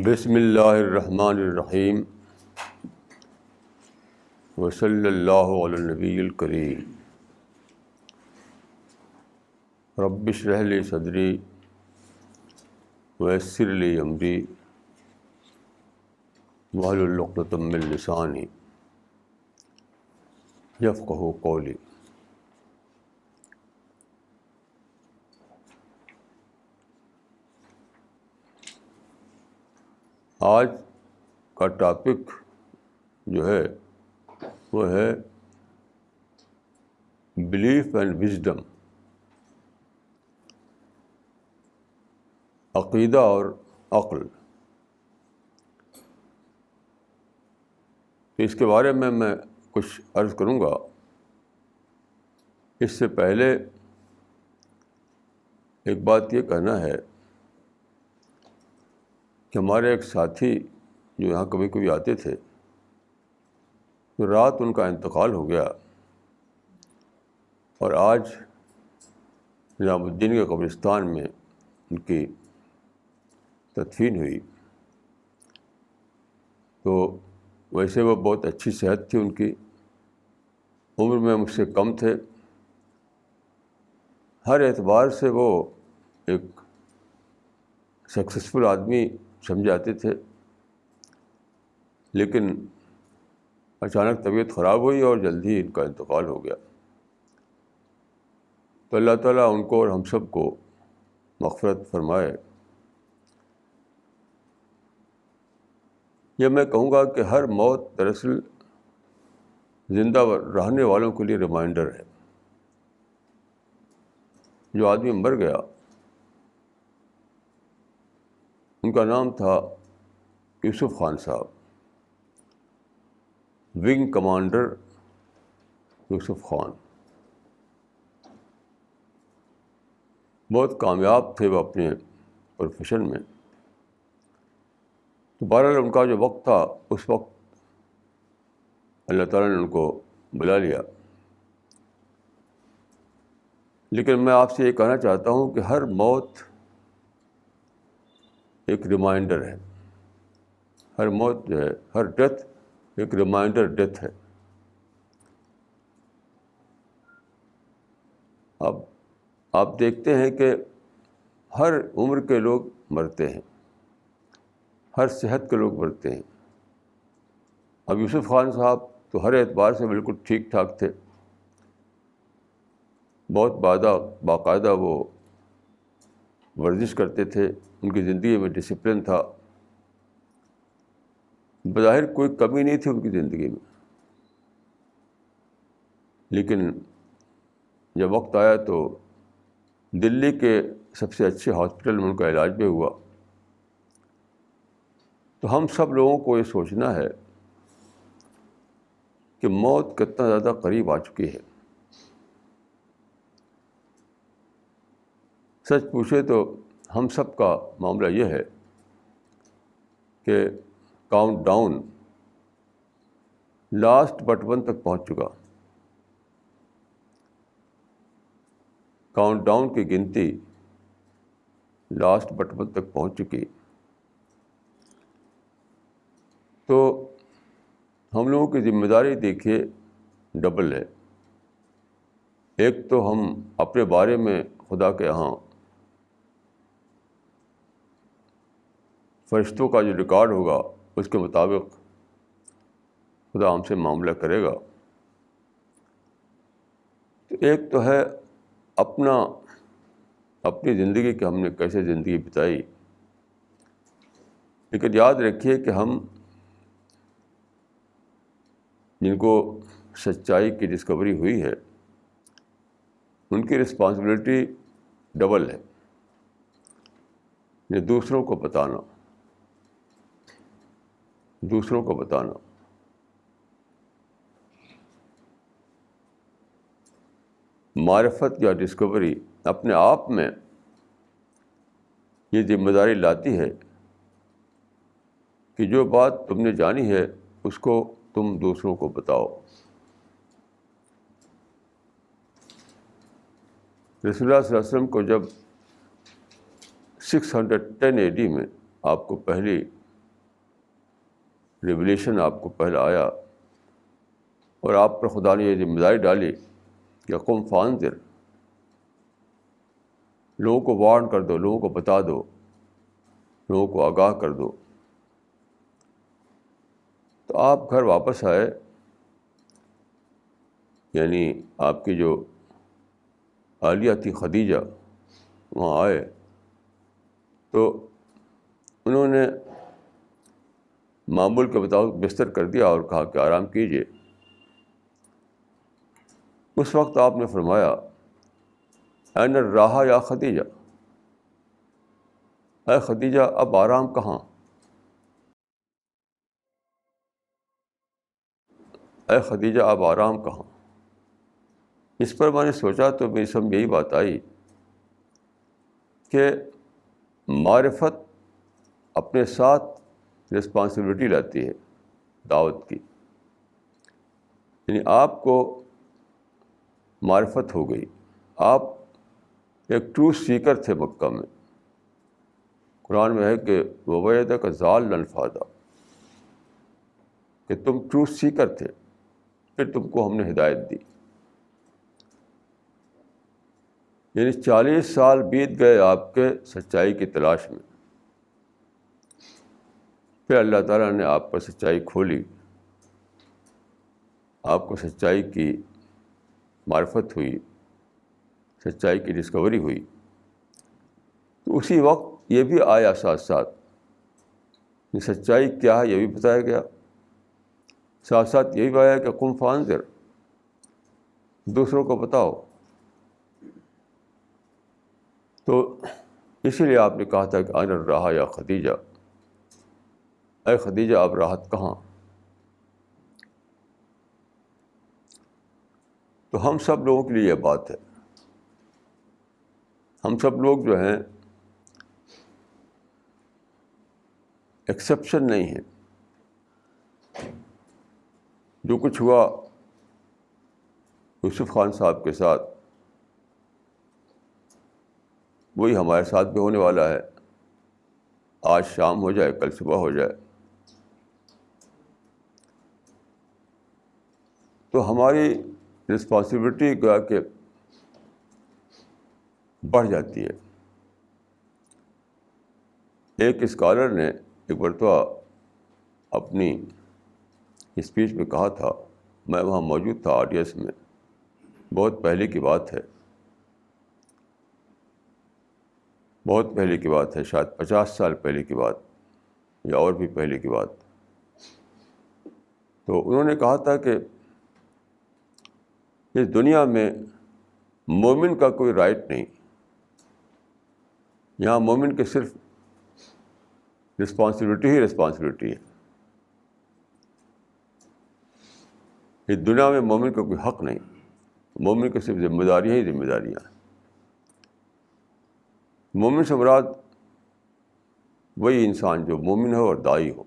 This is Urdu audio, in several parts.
بسم اللہ الرحمن الرحیم وصلی اللہ علی النبی الکریم رب اشرح لی صدری ویسر لی امری واحلل عقدۃ من لسانی یفقہوا قولی۔ آج کا ٹاپک جو ہے وہ ہے بلیف اینڈ وژڈم، عقیدہ اور عقل۔ تو اس کے بارے میں کچھ عرض کروں گا۔ اس سے پہلے ایک بات یہ کہنا ہے کہ ہمارے ایک ساتھی جو یہاں کبھی کبھی آتے تھے، تو رات ان کا انتقال ہو گیا اور آج نظام الدین کے قبرستان میں ان کی تدفین ہوئی۔ تو ویسے وہ بہت اچھی صحت تھی ان کی، عمر میں مجھ سے کم تھے، ہر اعتبار سے وہ ایک سکسیسفل آدمی سمجھے جاتے تھے، لیکن اچانک طبیعت خراب ہوئی اور جلدی ان کا انتقال ہو گیا۔ تو اللہ تعالیٰ ان کو اور ہم سب کو مغفرت فرمائے۔ یہ میں کہوں گا کہ ہر موت دراصل زندہ رہنے والوں کے لیے ریمائنڈر ہے۔ جو آدمی مر گیا، ان کا نام تھا یوسف خان صاحب، ونگ کمانڈر یوسف خان۔ بہت کامیاب تھے وہ اپنے پروفیشن میں۔ تو بہرحال ان کا جو وقت تھا، اس وقت اللہ تعالیٰ نے ان کو بلا لیا۔ لیکن میں آپ سے یہ کہنا چاہتا ہوں کہ ہر موت ایک ریمائنڈر ہے۔ ہر موت جو ہے، ہر ڈیتھ ایک ریمائنڈر ڈیتھ ہے۔ اب آپ دیکھتے ہیں کہ ہر عمر کے لوگ مرتے ہیں، ہر صحت کے لوگ مرتے ہیں۔ اب یوسف خان صاحب تو ہر اعتبار سے بالکل ٹھیک ٹھاک تھے، بہت باقاعدہ وہ ورزش کرتے تھے، ان کی زندگی میں ڈسپلن تھا، بظاہر کوئی کمی نہیں تھی ان کی زندگی میں۔ لیکن جب وقت آیا تو دلی کے سب سے اچھے ہاسپٹل میں ان کا علاج بھی ہوا۔ تو ہم سب لوگوں کو یہ سوچنا ہے کہ موت کتنا زیادہ قریب آ چکی ہے۔ سچ پوچھے تو ہم سب کا معاملہ یہ ہے کہ count down last but one تک پہنچ چکا۔ کاؤنٹ ڈاؤن کی گنتی لاسٹ بٹ ون تک پہنچ چکی۔ تو ہم لوگوں کی ذمہ داری دیکھیے ڈبل ہے۔ ایک تو ہم اپنے بارے میں خدا کے یہاں فرشتوں کا جو ریکارڈ ہوگا اس کے مطابق خدا ہم سے معاملہ کرے گا۔ تو ایک تو ہے اپنی زندگی کہ ہم نے کیسے زندگی بتائی۔ لیکن یاد رکھیے کہ ہم جن کو سچائی کی ڈسکوری ہوئی ہے، ان کی رسپانسبلٹی ڈبل ہے۔ یہ دوسروں کو بتانا، معرفت یا ڈسکوری اپنے آپ میں یہ ذمہ داری لاتی ہے کہ جو بات تم نے جانی ہے اس کو تم دوسروں کو بتاؤ۔ رسول اللہ صلی اللہ علیہ وسلم کو جب 610 AD میں آپ کو پہلی ریولیشن آپ کو پہلے آیا اور آپ پر خدا نے یہ ذمہ داری ڈالی کہ قم فانذر، لوگوں کو وارن کر دو، لوگوں کو بتا دو، لوگوں کو آگاہ کر دو. تو آپ گھر واپس آئے، یعنی آپ کی جو اہلیہ تھی خدیجہ وہاں آئے تو انہوں نے معمول کے مطابق بستر کر دیا اور کہا کہ آرام کیجیے. اس وقت آپ نے فرمایا این الراحہ یا خدیجہ، اے خدیجہ اب آرام کہاں، اے خدیجہ اب آرام کہاں. اس پر میں نے سوچا تو میری سمجھ یہی بات آئی کہ معرفت اپنے ساتھ رسپانسبلٹی لاتی ہے دعوت کی. یعنی آپ کو معرفت ہو گئی، آپ ایک ٹروتھ سیکر تھے مکہ میں. قرآن میں ہے کہ وَوَجَدَكَ ضَالًّا فَہَدَىٰ، کہ تم ٹروتھ سیکر تھے، پھر تم کو ہم نے ہدایت دی. یعنی 40 سال بیت گئے آپ کے سچائی کی تلاش میں، پھر اللہ تعالیٰ نے آپ پر سچائی کھولی، آپ کو سچائی کی معرفت ہوئی، سچائی کی ڈسکوری ہوئی. تو اسی وقت یہ بھی آیا ساتھ ساتھ کہ سچائی کیا ہے یہ بھی بتایا گیا، ساتھ ساتھ یہ بھی آیا کہ قم فانذر، دوسروں کو بتاؤ. تو اسی لیے آپ نے کہا تھا کہ این الراحہ یا خدیجہ، اے خدیجہ اب راحت کہاں. تو ہم سب لوگوں کے لیے یہ بات ہے. ہم سب لوگ جو ہیں ایکسیپشن نہیں ہیں. جو کچھ ہوا یوسف خان صاحب کے ساتھ وہی ہمارے ساتھ بھی ہونے والا ہے. آج شام ہو جائے، کل صبح ہو جائے. تو ہماری رسپانسبلٹی گویا کہ بڑھ جاتی ہے. ایک اسکالر نے ایک مرتبہ اپنی اسپیچ میں کہا تھا، میں وہاں موجود تھا آڈینس میں، بہت پہلے کی بات ہے، بہت پہلے کی بات ہے، شاید 50 سال پہلے کی بات یا اور بھی پہلے کی بات. تو انہوں نے کہا تھا کہ اس دنیا میں مومن کا کوئی رائٹ نہیں، یہاں مومن کے صرف رسپانسبلٹی ہی رسپانسبلٹی ہے. اس دنیا میں مومن کا کوئی حق نہیں، مومن کی صرف ذمہ داریاں ہی ذمہ داریاں ہیں. مومن سے مراد وہی انسان جو مومن ہو اور داعی ہو.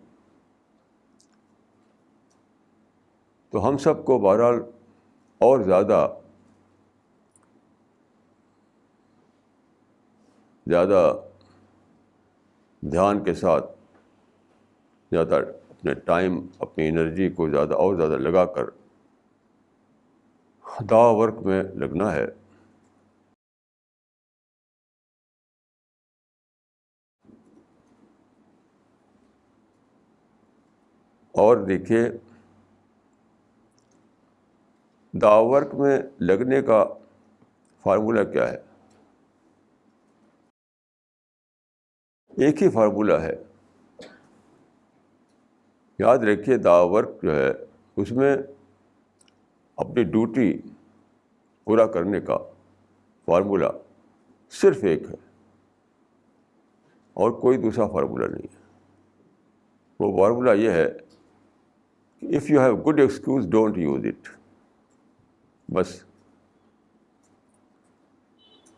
تو ہم سب کو بہرحال اور زیادہ دھیان کے ساتھ، زیادہ اپنے ٹائم، اپنی انرجی کو زیادہ لگا کر دعویٰ ورک میں لگنا ہے. اور دیکھیے دعویٰ ورک میں لگنے کا فارمولہ کیا ہے؟ ایک ہی فارمولہ ہے. یاد رکھیے دعویٰ ورک جو ہے اس میں اپنی ڈیوٹی پورا کرنے کا فارمولہ صرف ایک ہے اور کوئی دوسرا فارمولہ نہیں ہے. وہ فارمولہ یہ ہے کہ if you have good excuse don't use it. بس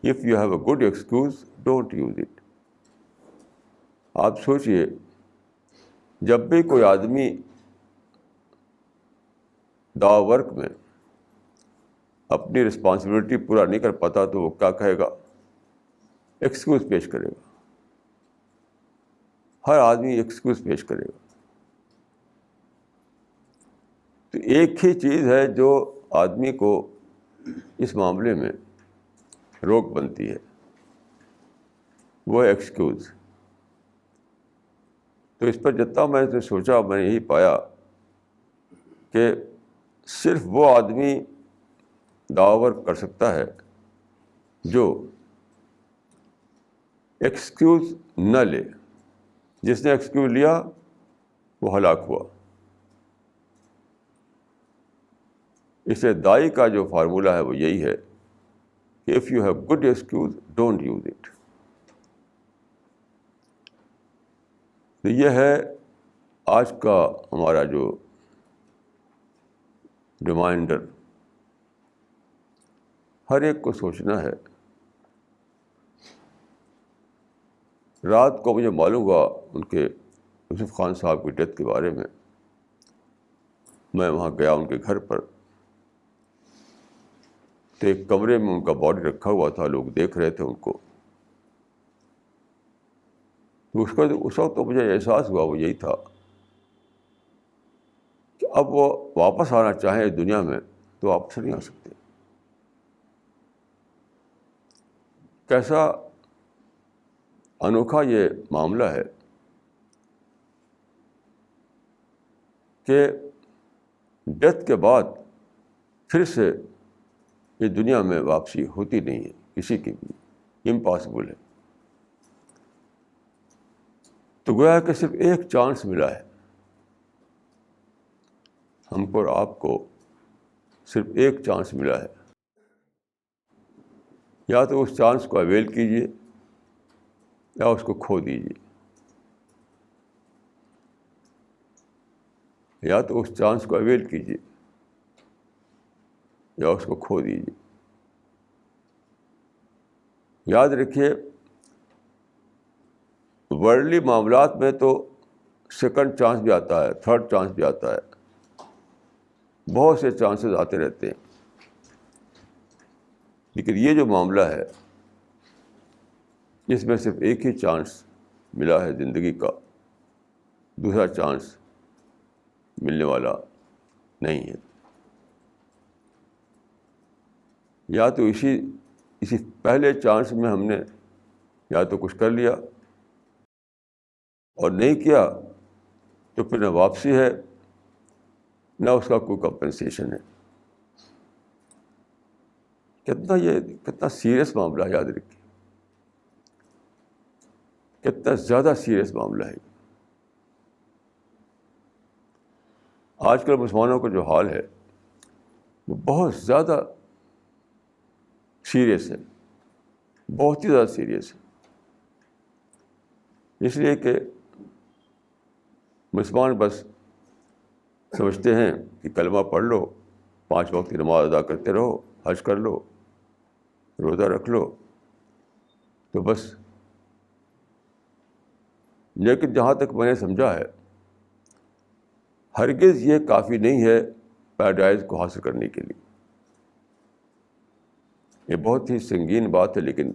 if you have a good excuse don't use it. آپ سوچئے جب بھی کوئی آدمی دعویٰ ورک میں اپنی رسپانسبلٹی پورا نہیں کر پاتا تو وہ کیا کہے گا؟ ایکسکیوز پیش کرے گا. ہر آدمی ایکسکیوز پیش کرے گا. تو ایک ہی چیز ہے جو آدمی کو اس معاملے میں روک بنتی ہے، وہ ایکسکیوز. تو اس پر جتنا میں نے سوچا میں نے یہی پایا کہ صرف وہ آدمی دعویٰ کر سکتا ہے جو ایکسکیوز نہ لے. جس نے ایکسکیوز لیا وہ ہلاک ہوا. اس لیے دائی کا جو فارمولہ ہے وہ یہی ہے کہ if you have good excuse don't use it. تو یہ ہے آج کا ہمارا جو ریمائنڈر. ہر ایک کو سوچنا ہے. رات کو مجھے معلوم ہوا ان کے یوسف خان صاحب کی ڈیتھ کے بارے میں. میں وہاں گیا ان کے گھر پر، تو ایک کمرے میں ان کا باڈی رکھا ہوا تھا، لوگ دیکھ رہے تھے ان کو. تو اس وقت تو مجھے احساس ہوا وہ یہی تھا کہ اب وہ واپس آنا چاہیں اس دنیا میں تو واپس نہیں آ سکتے. کیسا انوکھا یہ معاملہ ہے کہ ڈیتھ کے بعد پھر سے یہ دنیا میں واپسی ہوتی نہیں ہے کسی کی بھی، امپاسبل ہے. تو گویا کہ صرف ایک چانس ملا ہے ہم کو اور آپ کو. صرف ایک چانس ملا ہے. یا تو اس چانس کو اویل کیجیے یا اس کو کھو دیجیے. یا تو اس چانس کو اویل کیجیے یا اس کو کھو دیجیے. یاد رکھیے ورلڈلی معاملات میں تو سیکنڈ چانس بھی آتا ہے، تھرڈ چانس بھی آتا ہے، بہت سے چانسز آتے رہتے ہیں. لیکن یہ جو معاملہ ہے اس میں صرف ایک ہی چانس ملا ہے زندگی کا، دوسرا چانس ملنے والا نہیں ہے. یا تو اسی پہلے چانس میں ہم نے یا تو کچھ کر لیا اور نہیں کیا تو پھر نہ واپسی ہے نہ اس کا کوئی کمپنسیشن ہے. کتنا سیریس معاملہ ہے، یاد رکھیے کتنا زیادہ سیریس معاملہ ہے. آج کل مسلمانوں کا جو حال ہے وہ بہت زیادہ سیریس ہے، بہت ہی زیادہ سیریس ہے. اس لیے کہ مسلمان بس سمجھتے ہیں کہ کلمہ پڑھ لو، 5 وقت کی نماز ادا کرتے رہو، حج کر لو، روزہ رکھ لو تو بس. لیکن جہاں تک میں نے سمجھا ہے ہرگز یہ کافی نہیں ہے پیراڈائز کو حاصل کرنے کے لیے. یہ بہت ہی سنگین بات ہے لیکن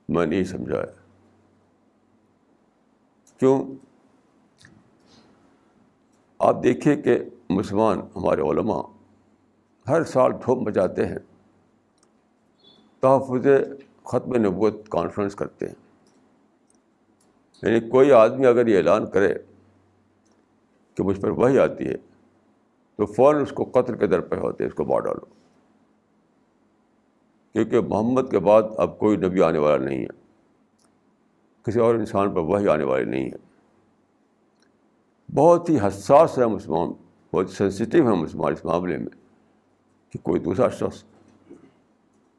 میں نہیں سمجھا ہے. کیوں؟ آپ دیکھیے کہ مسلمان ہمارے علماء ہر سال دھوم مچاتے ہیں، تحفظ ختم نبوت کانفرنس کرتے ہیں. یعنی کوئی آدمی اگر یہ اعلان کرے کہ مجھ پر وحی آتی ہے تو فوراً اس کو قتل کے در پہ ہوتے ہیں، اس کو مار ڈالو، کیونکہ محمد کے بعد اب کوئی نبی آنے والا نہیں ہے، کسی اور انسان پر وحی آنے والی نہیں ہے. بہت ہی حساس ہے مسلمان، بہت سینسیٹیو ہے مسلمان اس معاملے میں کہ کوئی دوسرا شخص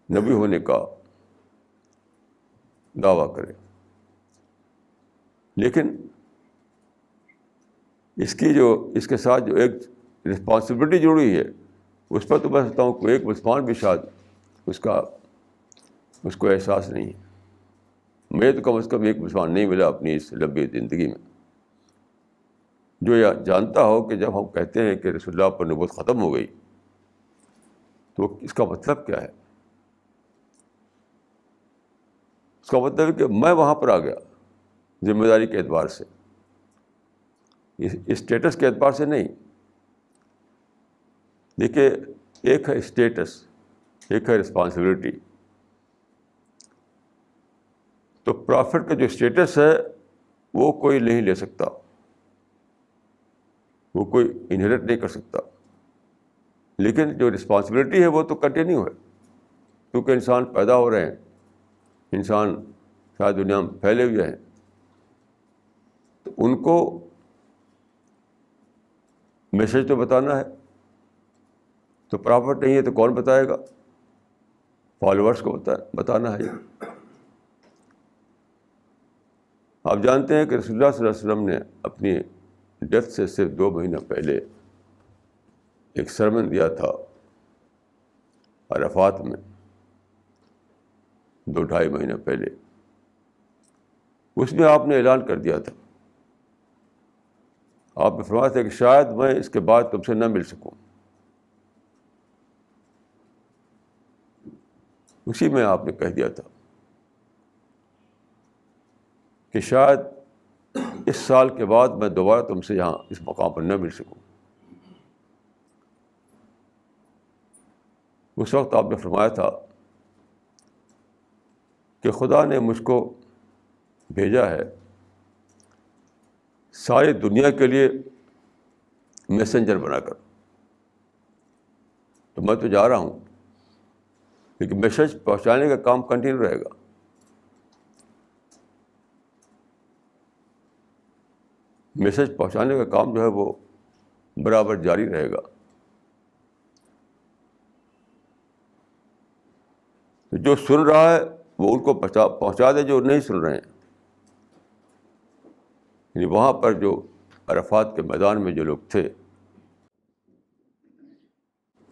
نبی ہونے کا دعویٰ کرے. لیکن اس کے ساتھ جو ایک رسپانسبلٹی جڑی ہے اس پر تو میں سمجھتا ہوں کہ ایک مسلمان بھی شاید اس کو احساس نہیں ہے. مجھے تو کم از کم ایک مسلمان نہیں ملا اپنی اس لمبی زندگی میں جو یہ جانتا ہو کہ جب ہم کہتے ہیں کہ رسول اللہ پر نبوت ختم ہو گئی تو اس کا مطلب کیا ہے. اس کا مطلب ہے کہ میں وہاں پر آ گیا ذمہ داری کے اعتبار سے، اسٹیٹس کے اعتبار سے نہیں. دیکھیے، ایک ہے اسٹیٹس، ایک ہے رسپانسبلٹی. تو پرافٹ کا جو اسٹیٹس ہے وہ کوئی نہیں لے سکتا، وہ کوئی انہیریٹ نہیں کر سکتا. لیکن جو رسپانسبلٹی ہے وہ تو کنٹینیو ہے، کیونکہ انسان پیدا ہو رہے ہیں، انسان شاید دنیا میں پھیلے ہوئے ہیں، تو ان کو میسج تو بتانا ہے. تو پرافٹ نہیں ہے تو کون بتائے گا؟ فالوورس کو بتانا ہے. آپ جانتے ہیں کہ رسول اللہ صلی اللہ علیہ وسلم نے اپنی ڈیتھ سے صرف 2 مہینہ پہلے ایک سرمن دیا تھا عرفات میں، 2-2.5 مہینہ پہلے. اس میں آپ نے اعلان کر دیا تھا، آپ نے فرمایا تھا کہ شاید میں اس کے بعد تم سے نہ مل سکوں. اسی میں آپ نے کہہ دیا تھا کہ شاید اس سال کے بعد میں دوبارہ تم سے یہاں اس مقام پر نہ مل سکوں. اس وقت آپ نے فرمایا تھا کہ خدا نے مجھ کو بھیجا ہے ساری دنیا کے لیے میسنجر بنا کر. تو میں تو جا رہا ہوں، لیکن میسج پہنچانے کا کام کنٹینیو رہے گا. میسج پہنچانے کا کام جو ہے وہ برابر جاری رہے گا. جو سن رہا ہے وہ ان کو پہنچا دے جو نہیں سن رہے ہیں. یعنی وہاں پر جو عرفات کے میدان میں جو لوگ تھے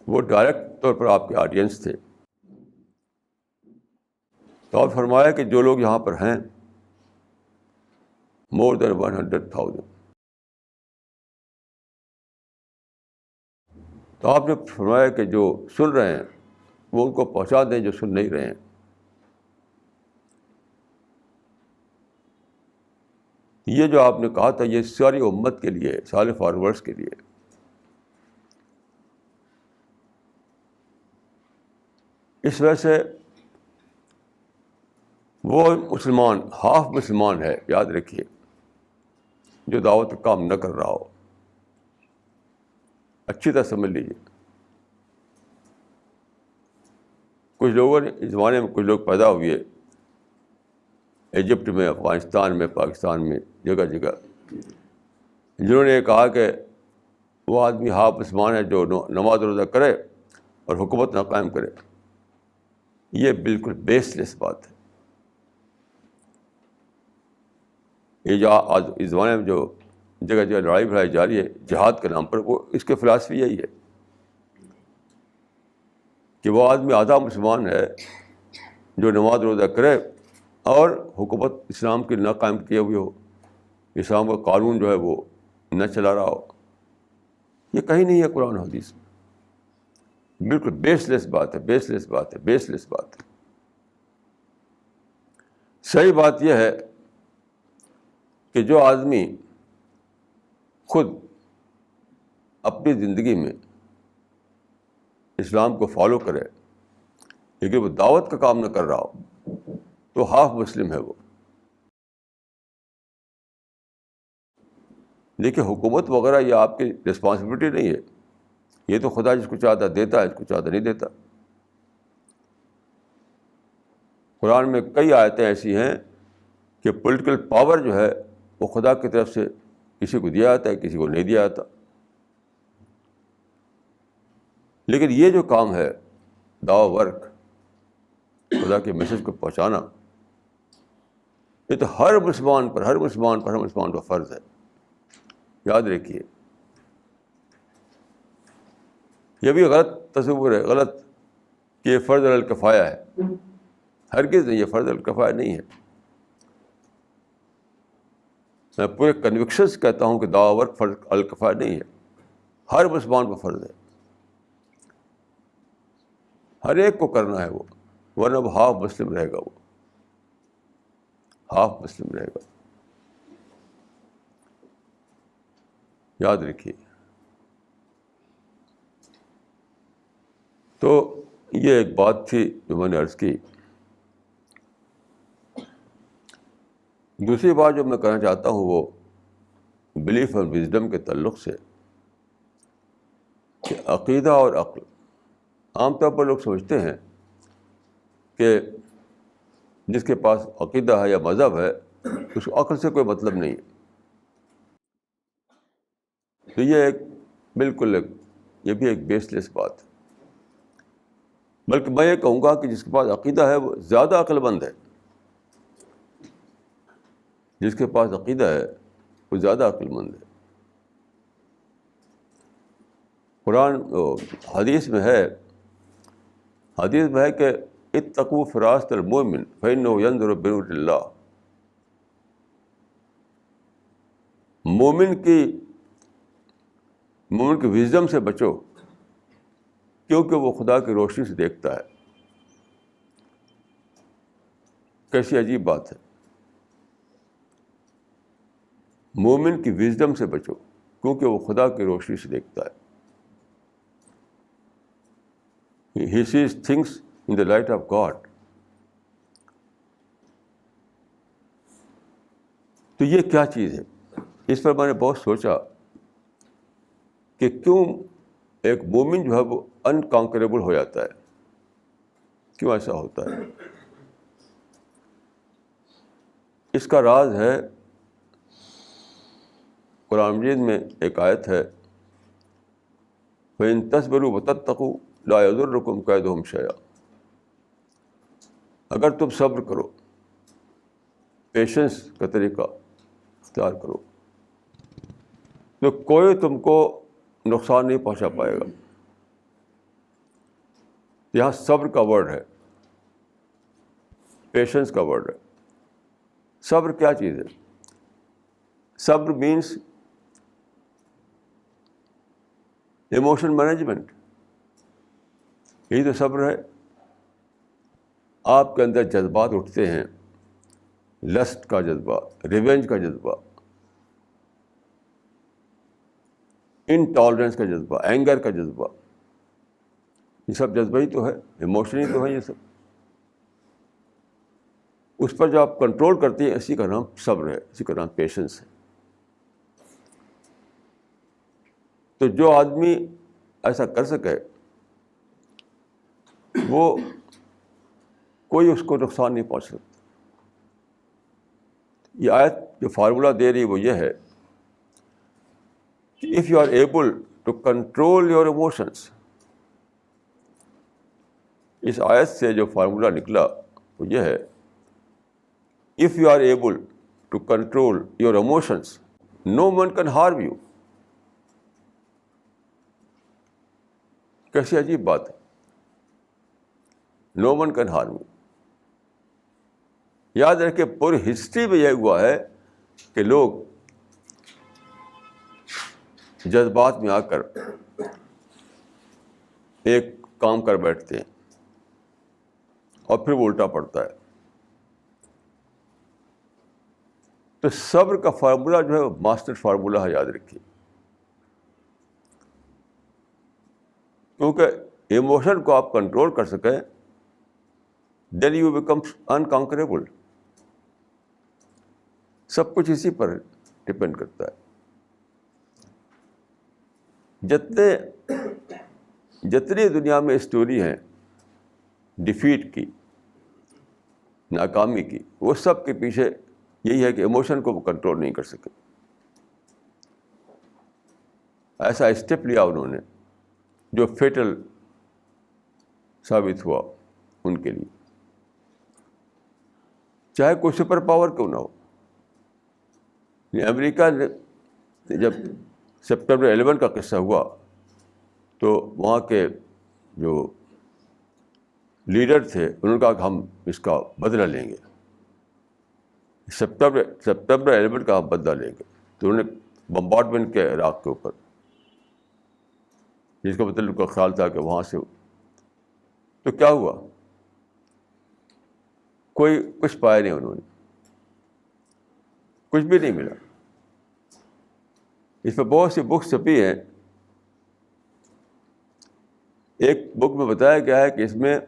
وہ ڈائریکٹ طور پر آپ کے آڈینس تھے. تو آپ فرمایا کہ جو لوگ یہاں پر ہیں more than 100,000. تو آپ نے فرمایا کہ جو سن رہے ہیں وہ ان کو پہنچا دیں جو سن نہیں رہے ہیں. یہ جو آپ نے کہا تھا یہ ساری امت کے لیے، سارے فارورڈس کے لیے. اس وجہ سے وہ مسلمان، ہاف مسلمان ہے، یاد رکھیے، جو دعوت کا کام نہ کر رہا ہو. اچھی طرح سمجھ لیجیے. کچھ لوگوں نے اس زمانے میں کچھ لوگ پیدا ہوئے ایجپٹ میں، افغانستان میں، پاکستان میں، جگہ جگہ، جنہوں نے یہ کہا کہ وہ آدمی ہاف مسلمان ہے جو نماز روزہ کرے اور حکومت نہ قائم کرے. یہ بالکل بیس لیس بات ہے. یہ جو آج اس زمانے میں جو جگہ جگہ لڑائی بھڑائی جاری ہے جہاد کے نام پر، وہ اس کے فلسفی یہی ہے کہ وہ آدمی آدھا مسلمان ہے جو نماز روزہ کرے اور حکومت اسلام کی نہ قائم کیے ہوئے ہو، اسلام کا قانون جو ہے وہ نہ چلا رہا ہو. یہ کہیں نہیں ہے قرآن حدیث میں. بالکل بیس لیس بات ہے، بیس لیس بات ہے، بیس لیس بات ہے. صحیح بات یہ ہے کہ جو آدمی خود اپنی زندگی میں اسلام کو فالو کرے لیکن وہ دعوت کا کام نہ کر رہا ہو تو ہاف مسلم ہے وہ. دیکھیے، حکومت وغیرہ یہ آپ کی رسپانسبلٹی نہیں ہے. یہ تو خدا جس کو چاہتا دیتا ہے، جس کو چاہتا نہیں دیتا. قرآن میں کئی آیتیں ایسی ہیں کہ پولیٹیکل پاور جو ہے وہ خدا کی طرف سے کسی کو دیا جاتا ہے، کسی کو نہیں دیا جاتا. لیکن یہ جو کام ہے دعویٰ ورک، خدا کے میسج کو پہنچانا، یہ تو ہر مسلمان پر فرض ہے. یاد رکھیے، یہ بھی غلط تصور ہے، غلط کہ یہ فرض علی الکفایہ ہے. ہرگز نہیں، یہ فرض علی الکفایہ نہیں ہے. میں پورے کنوکشن سے کہتا ہوں کہ دعویٰ ورک فرض علی الکفایہ نہیں ہے، ہر مسلمان پر فرض ہے. ہر ایک کو کرنا ہے وہ، ورنہ وہ ہاف مسلم رہے گا، وہ ہاف مسلم رہے گا. یاد رکھیے. تو یہ ایک بات تھی جو میں نے عرض کی. دوسری بات جو میں کہنا چاہتا ہوں وہ بلیف اور وزڈم کے تعلق سے کہ عقیدہ اور عقل. عام طور پر لوگ سمجھتے ہیں کہ جس کے پاس عقیدہ ہے یا مذہب ہے اس کو عقل سے کوئی مطلب نہیں ہے. تو یہ یہ بھی ایک بیس لیس بات ہے. بلکہ میں یہ کہوں گا کہ جس کے پاس عقیدہ ہے وہ زیادہ عقل مند ہے. جس کے پاس عقیدہ ہے وہ زیادہ عقل مند ہے. قرآن حدیث میں ہے کہ اتقوا فراست المؤمن فإنه ينظر بنور اللہ. مومن کی وزڈم سے بچو کیونکہ وہ خدا کی روشنی سے دیکھتا ہے. کیسی عجیب بات ہے. مومن کی وزڈم سے بچو کیونکہ وہ خدا کی روشنی سے دیکھتا ہے. He sees things in the light of God. تو یہ کیا چیز ہے؟ اس پر میں نے بہت سوچا کہ کیوں ایک مومن جو ہے وہ انکانکریبل ہو جاتا ہے. کیوں ایسا ہوتا ہے؟ اس کا راز ہے قرآن مجید میں ایک آیت ہے فَإِن تَصْبِرُوا وَتَتَّقُوا لَا يَضُرُّكُمْ كَيْدُهُمْ شَيْئًا. اگر تم صبر کرو، پیشنس کا طریقہ اختیار کرو، تو کوئی تم کو نقصان نہیں پہنچا پائے گا. یہاں صبر کا ورڈ ہے، پیشنس کا ورڈ ہے. صبر کیا چیز ہے؟ صبر مینس ایموشن مینجمنٹ. یہی تو صبر ہے. آپ کے اندر جذبات اٹھتے ہیں، لسٹ کا جذبہ، ریونج کا جذبہ، انٹالرنس کا جذبہ، اینگر کا جذبہ. یہ سب جذبہ ہی تو ہے، ایموشن ہی تو ہے یہ سب. اس پر جو آپ کنٹرول کرتے ہیں اسی کا نام صبر ہے، اسی کا نام پیشنس ہے. تو جو آدمی ایسا کر سکے وہ کوئی اس کو نقصان نہیں پہنچ سکتا. یہ آیت جو فارمولہ دے رہی وہ یہ ہے کہ if you are able to control your emotions. اس آیت سے جو فارمولہ نکلا وہ یہ ہے if you are able to control your emotions no one can harm you. کیسی عجیب بات ہے. No one can harm you. یاد رکھیں پوری ہسٹری میں یہ ہوا ہے کہ لوگ جذبات میں آ کر ایک کام کر بیٹھتے ہیں اور پھر وہ الٹا پڑتا ہے. تو صبر کا فارمولہ جو ہے وہ ماسٹر فارمولہ ہے، یاد رکھیے. کیونکہ ایموشن کو آپ کنٹرول کر سکیں دین یو بیکم انکانکریبل. سب کچھ اسی پر ڈپینڈ کرتا ہے. جتنی دنیا میں اسٹوری ہیں ڈیفیٹ کی، ناکامی کی، وہ سب کے پیچھے یہی ہے کہ ایموشن کو وہ کنٹرول نہیں کر سکے. ایسا اسٹیپ لیا انہوں نے جو فیٹل ثابت ہوا ان کے لیے، چاہے کوئی سپر پاور کیوں نہ ہو. امریکہ نے جب سپٹمبر 11 کا قصہ ہوا تو وہاں کے جو لیڈر تھے انہوں نے کہا کہ ہم اس کا بدلہ لیں گے. سپٹمبر 11 کا ہم بدلہ لیں گے. تو انہوں نے بمبارڈمنٹ کے عراق کے اوپر، جس کا مطلب ان کا خیال تھا کہ وہاں سے. تو کیا ہوا؟ کوئی کچھ پایا نہیں انہوں نے، کچھ بھی نہیں ملا. اس پہ بہت سی بکس چھپی ہیں. ایک بک میں بتایا گیا ہے کہ اس میں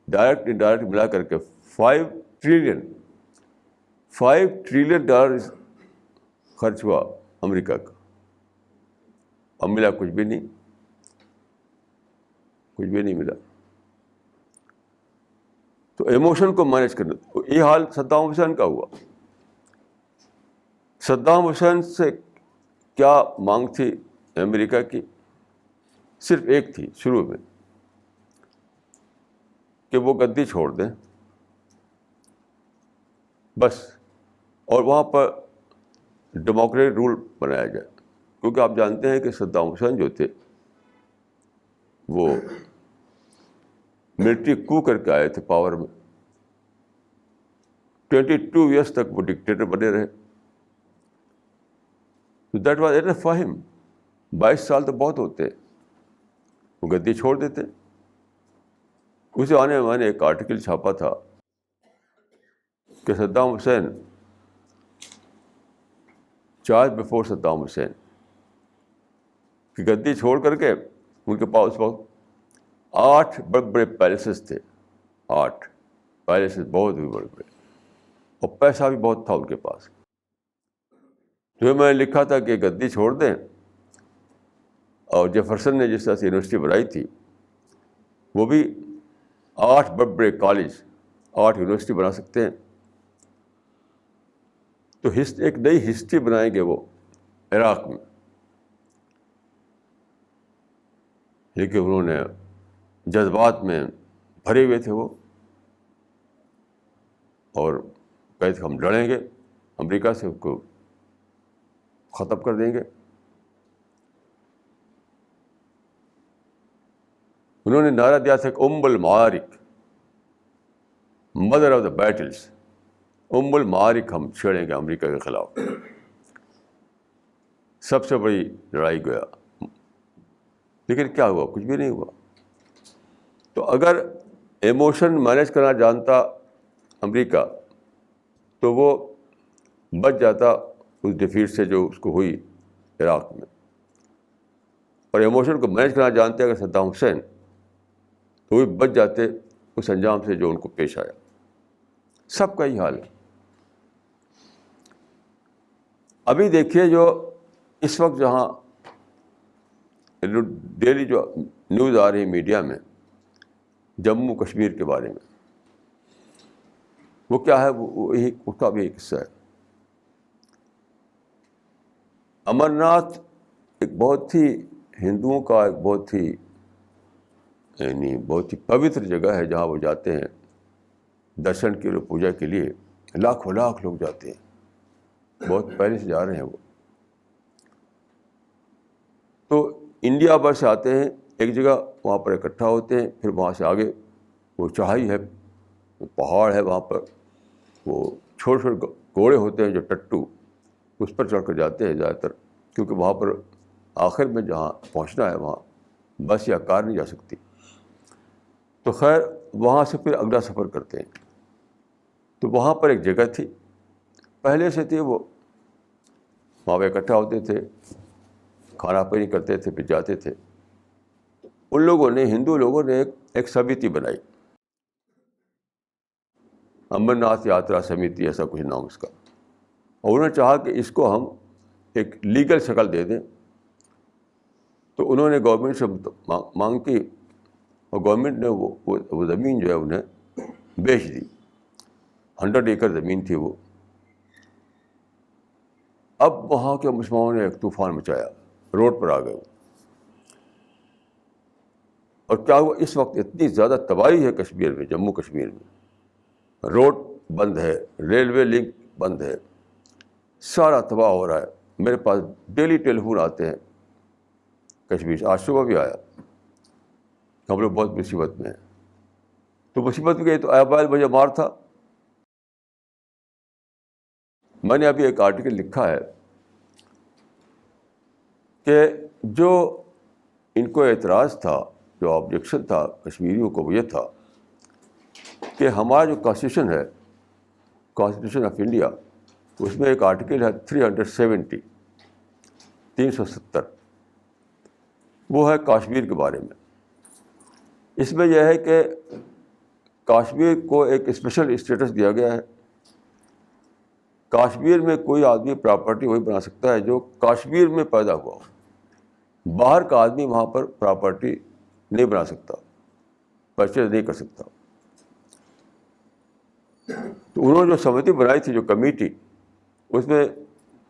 ڈائریکٹ انڈائریکٹ ملا کر کے 5 ٹریلین ڈالر خرچ ہوا امریکہ کا، اب ملا کچھ بھی نہیں، کچھ بھی نہیں ملا. تو ایموشن کو مینیج کرنا، یہ حال صدام حسین کا ہوا. صدام حسین سے کیا مانگ تھی امریکہ کی؟ صرف ایک تھی شروع میں، کہ وہ گدی چھوڑ دیں بس، اور وہاں پر ڈیموکریٹ رول بنایا جائے. کیونکہ آپ جانتے ہیں کہ صدام حسین جو تھے وہ ملٹری کو کر کے آئے تھے پاور میں. 22 ایئرس تک وہ ڈکٹیٹر بنے رہے. دیٹ واز انف فار ہم. 22 سال تو بہت ہوتے، وہ گدی چھوڑ دیتے. اسے آنے میں نے ایک آرٹیکل چھاپا تھا کہ Saddam Hussein, charge before Saddam Hussein, کہ گدی چھوڑ کر کے ان کے پاس اس وقت 8 بڑے بڑے پیلسز تھے. 8 پیلسز بہت بھی بڑے بڑے، اور پیسہ بھی بہت تھا ان کے پاس. جو میں نے لکھا تھا کہ گدی چھوڑ دیں، اور جیفرسن نے جس طرح سے یونیورسٹی بنائی تھی، وہ بھی 8 بڑے بڑے کالج، 8 یونیورسٹی بنا سکتے ہیں. تو ایک نئی ہسٹری بنائیں گے وہ عراق میں. لیکن انہوں نے جذبات میں بھرے ہوئے تھے وہ، اور کہتے تھے ہم لڑیں گے امریکہ سے، اس کو ختم کر دیں گے. انہوں نے نعرہ دیا تھا کہ ام المعارک، مدر آف دا بیٹلس، ام المعارک ہم چھیڑیں گے امریکہ کے خلاف. سب سے بڑی لڑائی گویا. لیکن کیا ہوا؟ کچھ بھی نہیں ہوا. تو اگر ایموشن مینیج کرنا جانتا امریکہ تو وہ بچ جاتا اس ڈیفیٹ سے جو اس کو ہوئی عراق میں. اور ایموشن کو مینیج کرنا جانتے اگر صدام حسین تو وہ بچ جاتے اس انجام سے جو ان کو پیش آیا. سب کا ہی حال ہے. ابھی دیکھیے جو اس وقت جہاں ڈیلی جو نیوز آ رہی ہے میڈیا میں جموں کشمیر کے بارے میں، وہ کیا ہے؟ وہی اس کا بھی ایک حصہ ہے. امرناتھ ایک بہت ہی ہندوؤں کا ایک بہت ہی پوتر جگہ ہے، جہاں وہ جاتے ہیں درشن کے لیے، پوجا کے لیے. لاکھوں لاکھ لوگ جاتے ہیں، بہت پہلے سے جا رہے ہیں وہ. تو انڈیا بھر سے آتے ہیں ایک جگہ، وہاں پر اکٹھا ہوتے ہیں. پھر وہاں سے آگے وہ چڑھائی ہے، پہاڑ ہے وہاں پر، وہ چھوٹے چھوٹے گھوڑے ہوتے ہیں جو ٹٹو، اس پر چڑھ کر جاتے ہیں زیادہ تر. کیونکہ وہاں پر آخر میں جہاں پہنچنا ہے وہاں بس یا کار نہیں جا سکتی. تو خیر وہاں سے پھر اگلا سفر کرتے ہیں. تو وہاں پر ایک جگہ تھی پہلے سے تھی، وہ وہاں پہ اکٹھا ہوتے تھے، کھانا پانی کرتے تھے، پھر جاتے تھے. ان لوگوں نے، ہندو لوگوں نے ایک سمیتی بنائی، امرناتھ یاترا سمیتی ایسا کچھ نام اس کا. اور انہوں نے چاہا کہ اس کو ہم ایک لیگل شکل دے دیں. تو انہوں نے گورنمنٹ سے مانگ کی، اور گورنمنٹ نے وہ زمین جو ہے انہیں بیچ دی. 100 ایکڑ زمین تھی وہ. اب وہاں کے مسلمانوں نے ایک طوفان مچایا، روڈ پر آ گئے. اور کیا ہوا؟ اس وقت اتنی زیادہ تباہی ہے کشمیر میں، جموں کشمیر میں. روڈ بند ہے، ریلوے لنک بند ہے، سارا تباہ ہو رہا ہے. میرے پاس ڈیلی ٹیلی فون آتے ہیں کشمیر سے. آج صبح بھی آیا، ہم لوگ بہت مصیبت میں ہیں. تو مصیبت میں گئی تو آبائل مجھے مار تھا. میں نے ابھی ایک آرٹیکل لکھا ہے کہ جو ان کو اعتراض تھا، جو آبجیکشن تھا کشمیریوں کو، وہ یہ تھا کہ ہمارا جو کانسٹیٹیوشن ہے، کانسٹیٹیوشن آف انڈیا، اس میں ایک آرٹیکل ہے 370، وہ ہے کشمیر کے بارے میں. اس میں یہ ہے کہ کشمیر کو ایک اسپیشل اسٹیٹس دیا گیا ہے. کشمیر میں کوئی آدمی پراپرٹی وہی بنا سکتا ہے جو کشمیر میں پیدا ہوا ہو. باہر کا آدمی وہاں پر پراپرٹی نہیں بنا سکتا, پرچیز نہیں کر سکتا. تو انہوں نے جو سمیتی بنائی تھی, جو کمیٹی, اس میں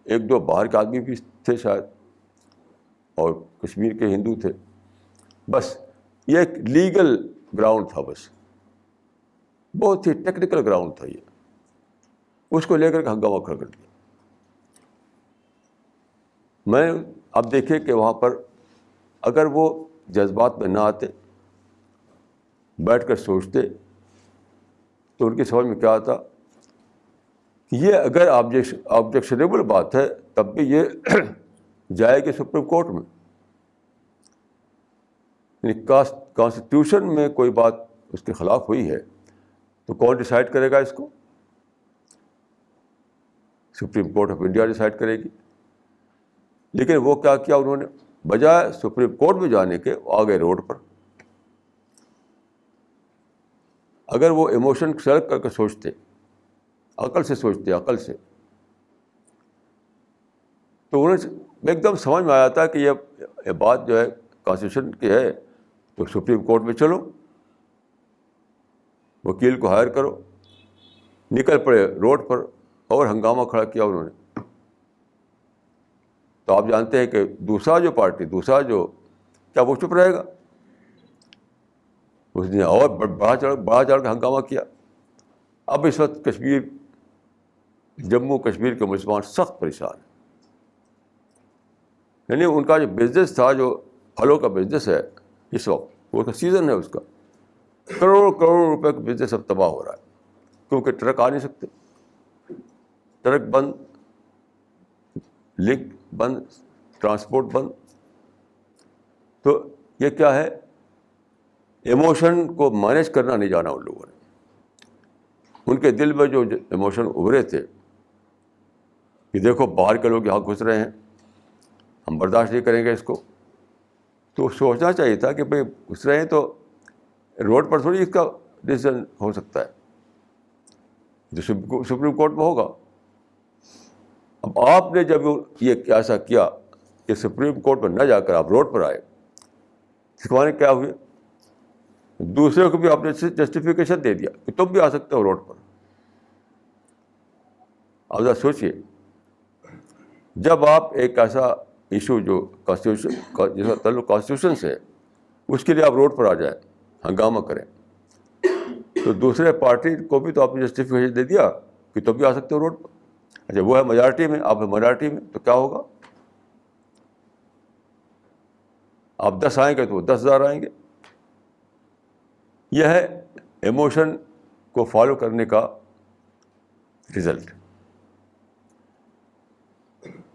ایک دو باہر کے آدمی بھی تھے شاید, اور کشمیر کے ہندو تھے. بس یہ ایک لیگل گراؤنڈ تھا, بس بہت ہی ٹیکنیکل گراؤنڈ تھا یہ. اس کو لے کر کے ہنگامہ کھڑا کر دیا. میں اب دیکھیں کہ وہاں پر اگر وہ جذبات میں نہ آتے, بیٹھ کر سوچتے, تو ان کی سمجھ میں کیا آتا کہ یہ اگر آبجیکشنیبل بات ہے تب بھی یہ جائے گی سپریم کورٹ میں. یعنی کانسٹیٹیوشن میں کوئی بات اس کے خلاف ہوئی ہے تو کون ڈیسائیڈ کرے گا اس کو؟ Supreme court of India decide کرے گی. لیکن وہ کیا انہوں نے, بجائے سپریم کورٹ میں جانے کے آ گئے روڈ پر. اگر وہ ایموشن سیلیکٹ کر کے سوچتے, عقل سے سوچتے, عقل سے, تو انہیں ایک دم سمجھ میں آیا تھا کہ یہ بات جو ہے کانسٹیٹیوشن کی ہے, تو سپریم کورٹ میں چلو, وکیل کو ہائر کرو. نکل پڑے روڈ پر اور ہنگامہ کھڑا کیا انہوں نے. تو آپ جانتے ہیں کہ دوسرا جو کیا وہ چپ رہے گا؟ اس نے اور بڑھا چڑھ کے ہنگامہ کیا. اب اس وقت کشمیر, جموں کشمیر کے مسلمان سخت پریشان ہیں. یعنی ان کا جو بزنس تھا, جو پھلوں کا بزنس ہے اس وقت, وہ کا سیزن ہے اس کا, کروڑوں روپے کا بزنس اب تباہ ہو رہا ہے, کیونکہ ٹرک آ نہیں سکتے, ٹرک بند, لنک بند, ٹرانسپورٹ بند. تو یہ کیا ہے, ایموشن کو مینیج کرنا نہیں جانا ان لوگوں نے. ان کے دل میں جو ایموشن ابھرے تھے کہ دیکھو باہر کے لوگ یہاں گھس رہے ہیں, ہم برداشت نہیں کریں گے اس کو, تو سوچنا چاہیے تھا کہ بھائی گھس رہے ہیں تو روڈ پر تھوڑی اس کا ڈیسیژن ہو سکتا ہے, جو سپریم کورٹ میں ہوگا. اب آپ نے جب یہ ایسا کیا کہ سپریم کورٹ میں نہ جا کر آپ روڈ پر آئے, سکھوانے کیا ہوئے, دوسرے کو بھی آپ نے جسٹیفیکیشن دے دیا کہ تم بھی آ سکتے ہو روڈ پر. آپ ذرا سوچیے, جب آپ ایک ایسا ایشو جو کانسٹیٹیوشن جس کا تعلق کانسٹیٹیوشن سے ہے, اس کے لیے آپ روڈ پر آ جائیں, ہنگامہ کریں, تو دوسرے پارٹی کو بھی تو آپ نے جسٹیفیکیشن دے دیا کہ تم بھی آ سکتے ہو روڈ پر. اچھا, وہ ہے میجارٹی میں, آپ ہے مائنارٹی میں, تو کیا ہوگا؟ آپ 10 آئیں گے تو وہ 10,000 آئیں گے. یہ ہے ایموشن کو فالو کرنے کا رزلٹ.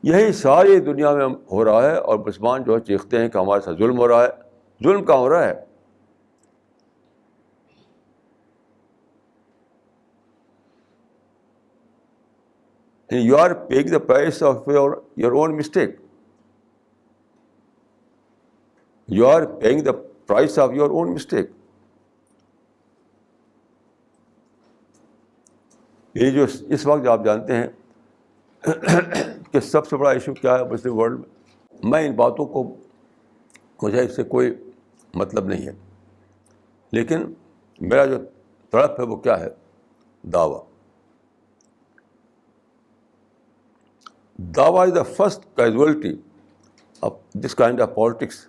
یہی ساری دنیا میں ہو رہا ہے, اور مسلمان جو ہے چیختے ہیں کہ ہمارے ساتھ ظلم ہو رہا ہے. ظلم کہاں ہو رہا ہے؟ You are paying the price of your own mistake. You are paying the price of your own mistake. یہ جو اس وقت آپ جانتے ہیں کہ سب سے بڑا ایشو کیا ہے مسلم ورلڈ میں, میں ان باتوں کو, مجھے اس سے کوئی مطلب نہیں ہے, لیکن میرا جو تڑپ ہے وہ کیا ہے؟ دعویٰ. دعویٰ is the first casualty of this kind of politics.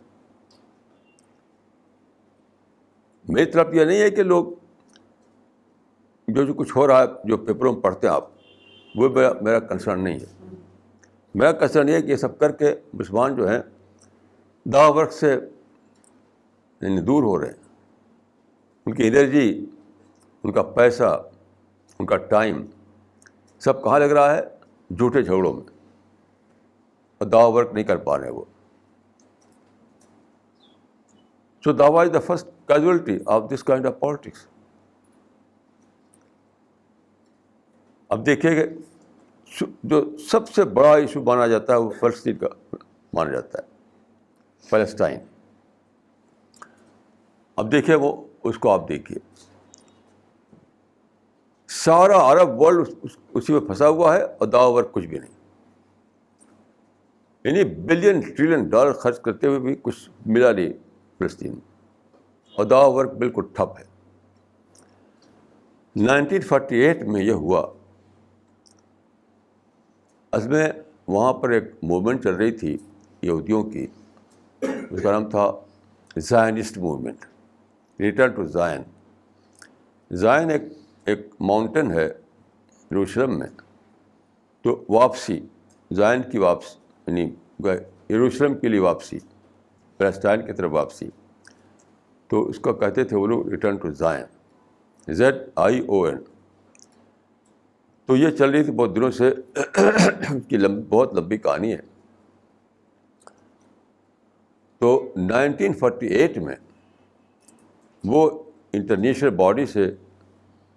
میری طرف یہ نہیں ہے کہ لوگ جو کچھ ہو رہا ہے, جو پیپروں میں پڑھتے ہیں آپ, وہ میرا کنسرن نہیں ہے. میرا کنسرن یہ ہے کہ یہ سب کر کے مسلمان جو ہیں دعویٰ ورک سے دور ہو رہے ہیں. ان کی انرجی, ان کا پیسہ, ان کا ٹائم سب کہاں لگ رہا ہے؟ جھوٹے جھگڑوں میں, اور دعویٰ ورک نہیں کر پا رہے وہ. سو دعویٰ is the first casualty of this kind of politics. اب دیکھیے کہ جو سب سے بڑا ایشو مانا جاتا ہے وہ فلسطین کا مانا جاتا ہے, فلسطین. اب دیکھیں وہ اس کو آپ دیکھیے, سارا عرب ورلڈ اسی میں پھنسا ہوا ہے اور دعوی ورک کچھ بھی نہیں. یعنی بلین ٹریلین ڈالر خرچ کرتے ہوئے بھی کچھ ملا نہیں فلسطین میں, اور دعوی ورک بالکل ٹھپ ہے. 1948 میں یہ ہوا. اصل میں وہاں پر ایک موومنٹ چل رہی تھی یہودیوں کی, اس کا نام تھا زائنسٹ movement, return to Zion. Zion ایک ماؤنٹین ہے یروشلم میں, تو واپسی, زائن کی واپسی یعنی یروشلم کے لیے واپسی, پیلسٹائن کی طرف واپسی, تو اس کو کہتے تھے وہ لوگ ریٹرن ٹو زائن, ZION. تو یہ چل رہی تھی بہت دنوں سے, کی بہت لمبی کہانی ہے. تو 1948 میں وہ انٹرنیشنل باڈی سے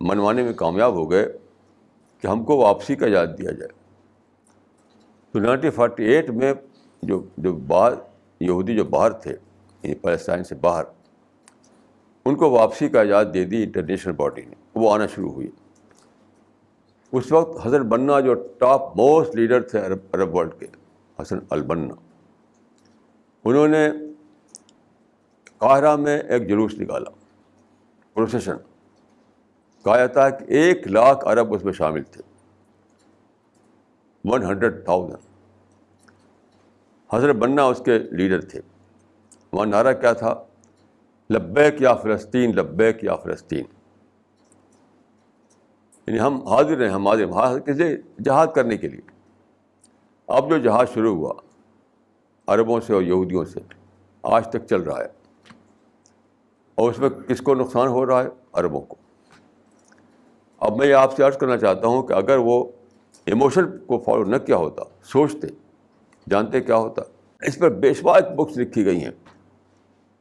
منوانے میں کامیاب ہو گئے کہ ہم کو واپسی کا یاد دیا جائے. تو 1948 میں جو باہر یہودی جو باہر تھے, یعنی پیلسٹائن سے باہر, ان کو واپسی کا یاد دے دی انٹرنیشنل باڈی نے. وہ آنا شروع ہوئی. اس وقت حسن بنا جو ٹاپ موسٹ لیڈر تھے عرب ورلڈ کے, حسن البنا, انہوں نے قاہرہ میں ایک جلوس نکالا, پروسیشن. کہا جاتا ہے کہ 1,00,000 عرب اس میں شامل تھے, 100,000. حضرت بنا اس کے لیڈر تھے. وہاں نعرہ کیا تھا؟ لبیک یا فلسطین, لبیک یا فلسطین. یعنی ہم حاضر ہیں, ہم حاضر کس لیے؟ جہاد کرنے کے لیے. اب جو جہاد شروع ہوا عربوں سے اور یہودیوں سے, آج تک چل رہا ہے, اور اس میں کس کو نقصان ہو رہا ہے؟ عربوں کو. اب میں یہ آپ سے عرض کرنا چاہتا ہوں کہ اگر وہ ایموشن کو فالو نہ کیا ہوتا, سوچتے جانتے کیا ہوتا. اس پر بے شمار بکس لکھی گئی ہیں,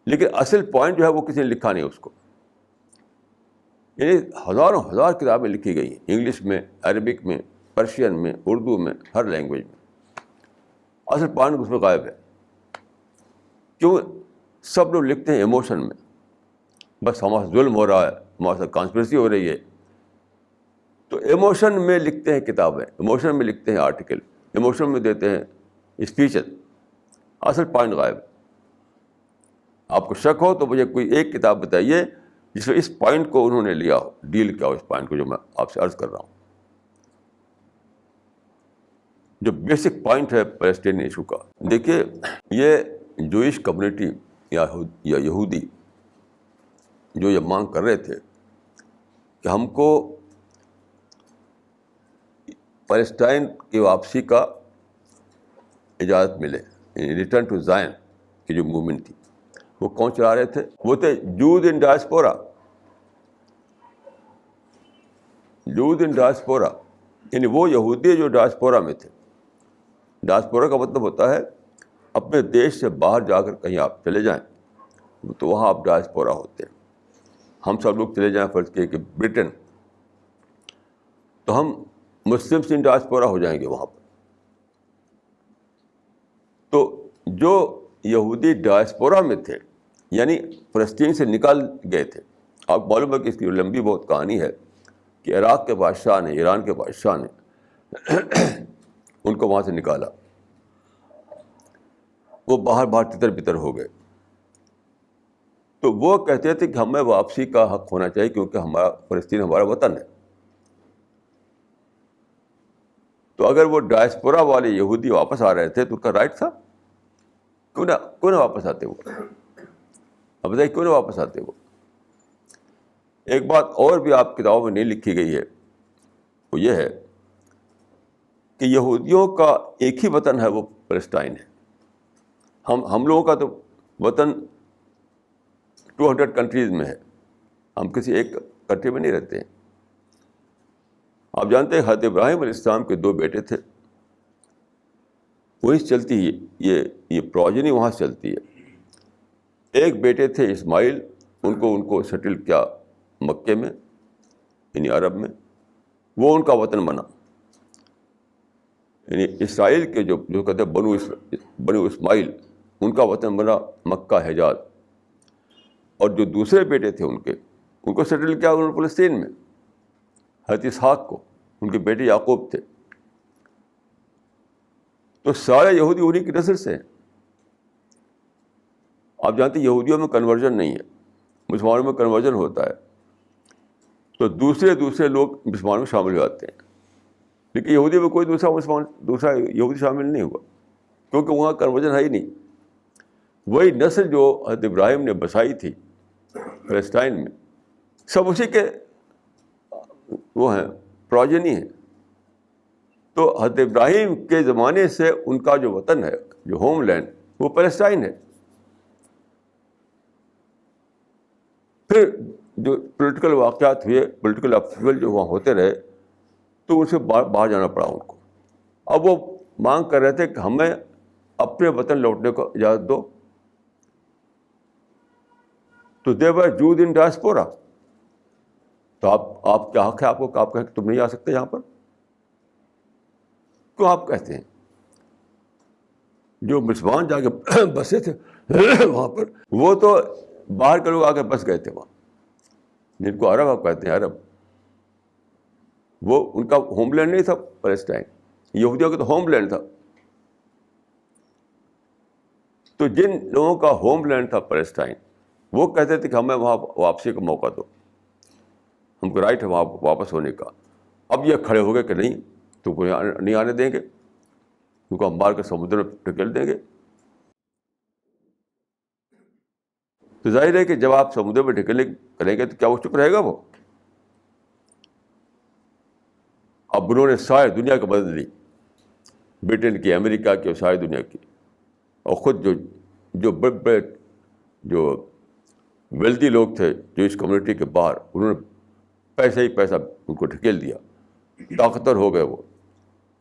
لیکن اصل پوائنٹ جو ہے وہ کسی نے لکھا نہیں اس کو. یعنی ہزاروں ہزار کتابیں لکھی گئی ہیں, انگلش میں, عربک میں, پرشین میں, اردو میں, ہر لینگویج میں. اصل پوائنٹ اس میں غائب ہے. کیوں؟ سب لوگ لکھتے ہیں ایموشن میں, بس ہمارا ظلم ہو رہا ہے, ہمارے ساتھ کانسپریسی ہو رہی ہے. تو ایموشن میں لکھتے ہیں کتابیں, ایموشن میں لکھتے ہیں آرٹیکل, ایموشن میں دیتے ہیں اسپیچز. اصل پوائنٹ غائب. آپ کو شک ہو تو مجھے کوئی ایک کتاب بتائیے جس میں اس پوائنٹ کو انہوں نے لیا ہو, ڈیل کیا ہو اس پوائنٹ کو جو میں آپ سے عرض کر رہا ہوں, جو بیسک پوائنٹ ہے پیلسٹین ایشو کا. دیکھیے, یہ جوئش کمیونٹی یا یہودی جو یہ مانگ کر رہے تھے کہ ہم کو پیلسٹائن کی واپسی کا اجازت ملے, ریٹرن ٹو زائن کی جو موومنٹ تھی, وہ کون چلا رہے تھے؟ وہ تھے جوز ان ڈائسپورا. جوز ان ڈائسپورا یعنی وہ یہودی جو ڈائسپورا میں تھے. ڈائسپورا کا مطلب ہوتا ہے اپنے دیش سے باہر جا کر کہیں آپ چلے جائیں تو وہاں آپ ڈائسپورا ہوتے ہیں. ہم سب لوگ چلے جائیں فرض کیے کہ برٹن, تو ہم مسلمس ان ڈائسپورا ہو جائیں گے وہاں پر. تو جو یہودی ڈائسپورا میں تھے, یعنی فلسطین سے نکال گئے تھے. آپ معلوم ہے کہ اس کی لمبی بہت کہانی ہے کہ عراق کے بادشاہ نے, ایران کے بادشاہ نے ان کو وہاں سے نکالا. وہ باہر تتر بتر ہو گئے. تو وہ کہتے تھے کہ ہمیں واپسی کا حق ہونا چاہیے کیونکہ ہمارا فلسطین ہمارا وطن ہے. تو اگر وہ ڈائسپورا والے یہودی واپس آ رہے تھے تو ان کا رائٹ تھا. کیوں نہ واپس آتے وہ؟ اب بتائیے کیوں نہ واپس آتے وہ؟ ایک بات اور بھی آپ کتابوں میں نہیں لکھی گئی ہے, وہ یہ ہے کہ یہودیوں کا ایک ہی وطن ہے, وہ پیلسٹائن ہے. ہم لوگوں کا تو وطن 200 کنٹریز میں ہے, ہم کسی ایک کنٹری میں نہیں رہتے ہیں. آپ جانتے ہیں حضرت ابراہیم علیہ السلام کے 2 بیٹے تھے, وہیں سے چلتی ہے یہ پروجنی, وہاں سے چلتی ہے. ایک بیٹے تھے اسماعیل, ان کو سیٹل کیا مکے میں یعنی عرب میں, وہ ان کا وطن بنا. یعنی اسرائیل کے جو کہتے ہیں بنو اسماعیل, ان کا وطن بنا مکہ, حجاز. اور جو دوسرے بیٹے تھے ان کو سیٹل کیا انہوں نے فلسطین میں، حضرت اسحاق کو، ان کے بیٹے یعقوب تھے. تو سارے یہودی انہیں کی نسل سے ہیں. آپ جانتے ہیں یہودیوں میں کنورژن نہیں ہے، مسلمانوں میں کنورژن ہوتا ہے. تو دوسرے لوگ مسلمانوں میں شامل ہو جاتے ہیں، لیکن یہودی میں کوئی دوسرا یہودی شامل نہیں ہوا، کیونکہ وہاں کنورژن ہے ہی نہیں. وہی نسل جو حضرت ابراہیم نے بسائی تھی فلسطین میں، سب اسی کے وہ ہیں، پروجنی ہیں. تو حضرت ابراہیم کے زمانے سے ان کا جو وطن ہے، جو ہوم لینڈ، وہ فلسطین ہے. پھر جو پولیٹیکل واقعات ہوئے، پولیٹیکل اپہیول جو وہاں ہوتے رہے، تو ان سے باہر جانا پڑا ان کو. اب وہ مانگ کر رہے تھے کہ ہمیں اپنے وطن لوٹنے کو اجازت دو. تو دے ور جوز ان ڈائسپورا. تو آپ کیا حق ہے آپ کو کہ آپ کہیں کہ تم نہیں آ سکتے یہاں پر؟ کیوں آپ کہتے ہیں؟ جو مسلمان جا کے بسے تھے وہاں پر، وہ تو باہر کے لوگ آ کے بس گئے تھے وہاں، جن کو عرب آپ کہتے ہیں، عرب. وہ ان کا ہوم لینڈ نہیں تھا فلسطین، یہودیوں کا تو ہوم لینڈ تھا. تو جن لوگوں کا ہوم لینڈ تھا فلسطین، وہ کہتے تھے کہ ہمیں وہاں واپسی کا موقع دو، ہم کو رائٹ ہے وہاں واپس ہونے کا. اب یہ کھڑے ہو گئے کہ نہیں، تو کوئی نہیں آنے دیں گے، ان کو ہم مار کے سمندر میں ڈھکیل دیں گے. تو ظاہر ہے کہ جب آپ سمندر میں ڈھکیلنے کریں گے تو کیا وہ چپ رہے گا؟ وہ اب انہوں نے ساری دنیا کو بدل دی، برٹن کی، امریکہ کی، اور ساری دنیا کی. اور خود جو بڑے بڑے جو ویلدی لوگ تھے جو اس کمیونٹی کے باہر، انہوں نے پیسہ ہی پیسہ ان کو ڈھکیل دیا، طاقتور ہو گئے وہ.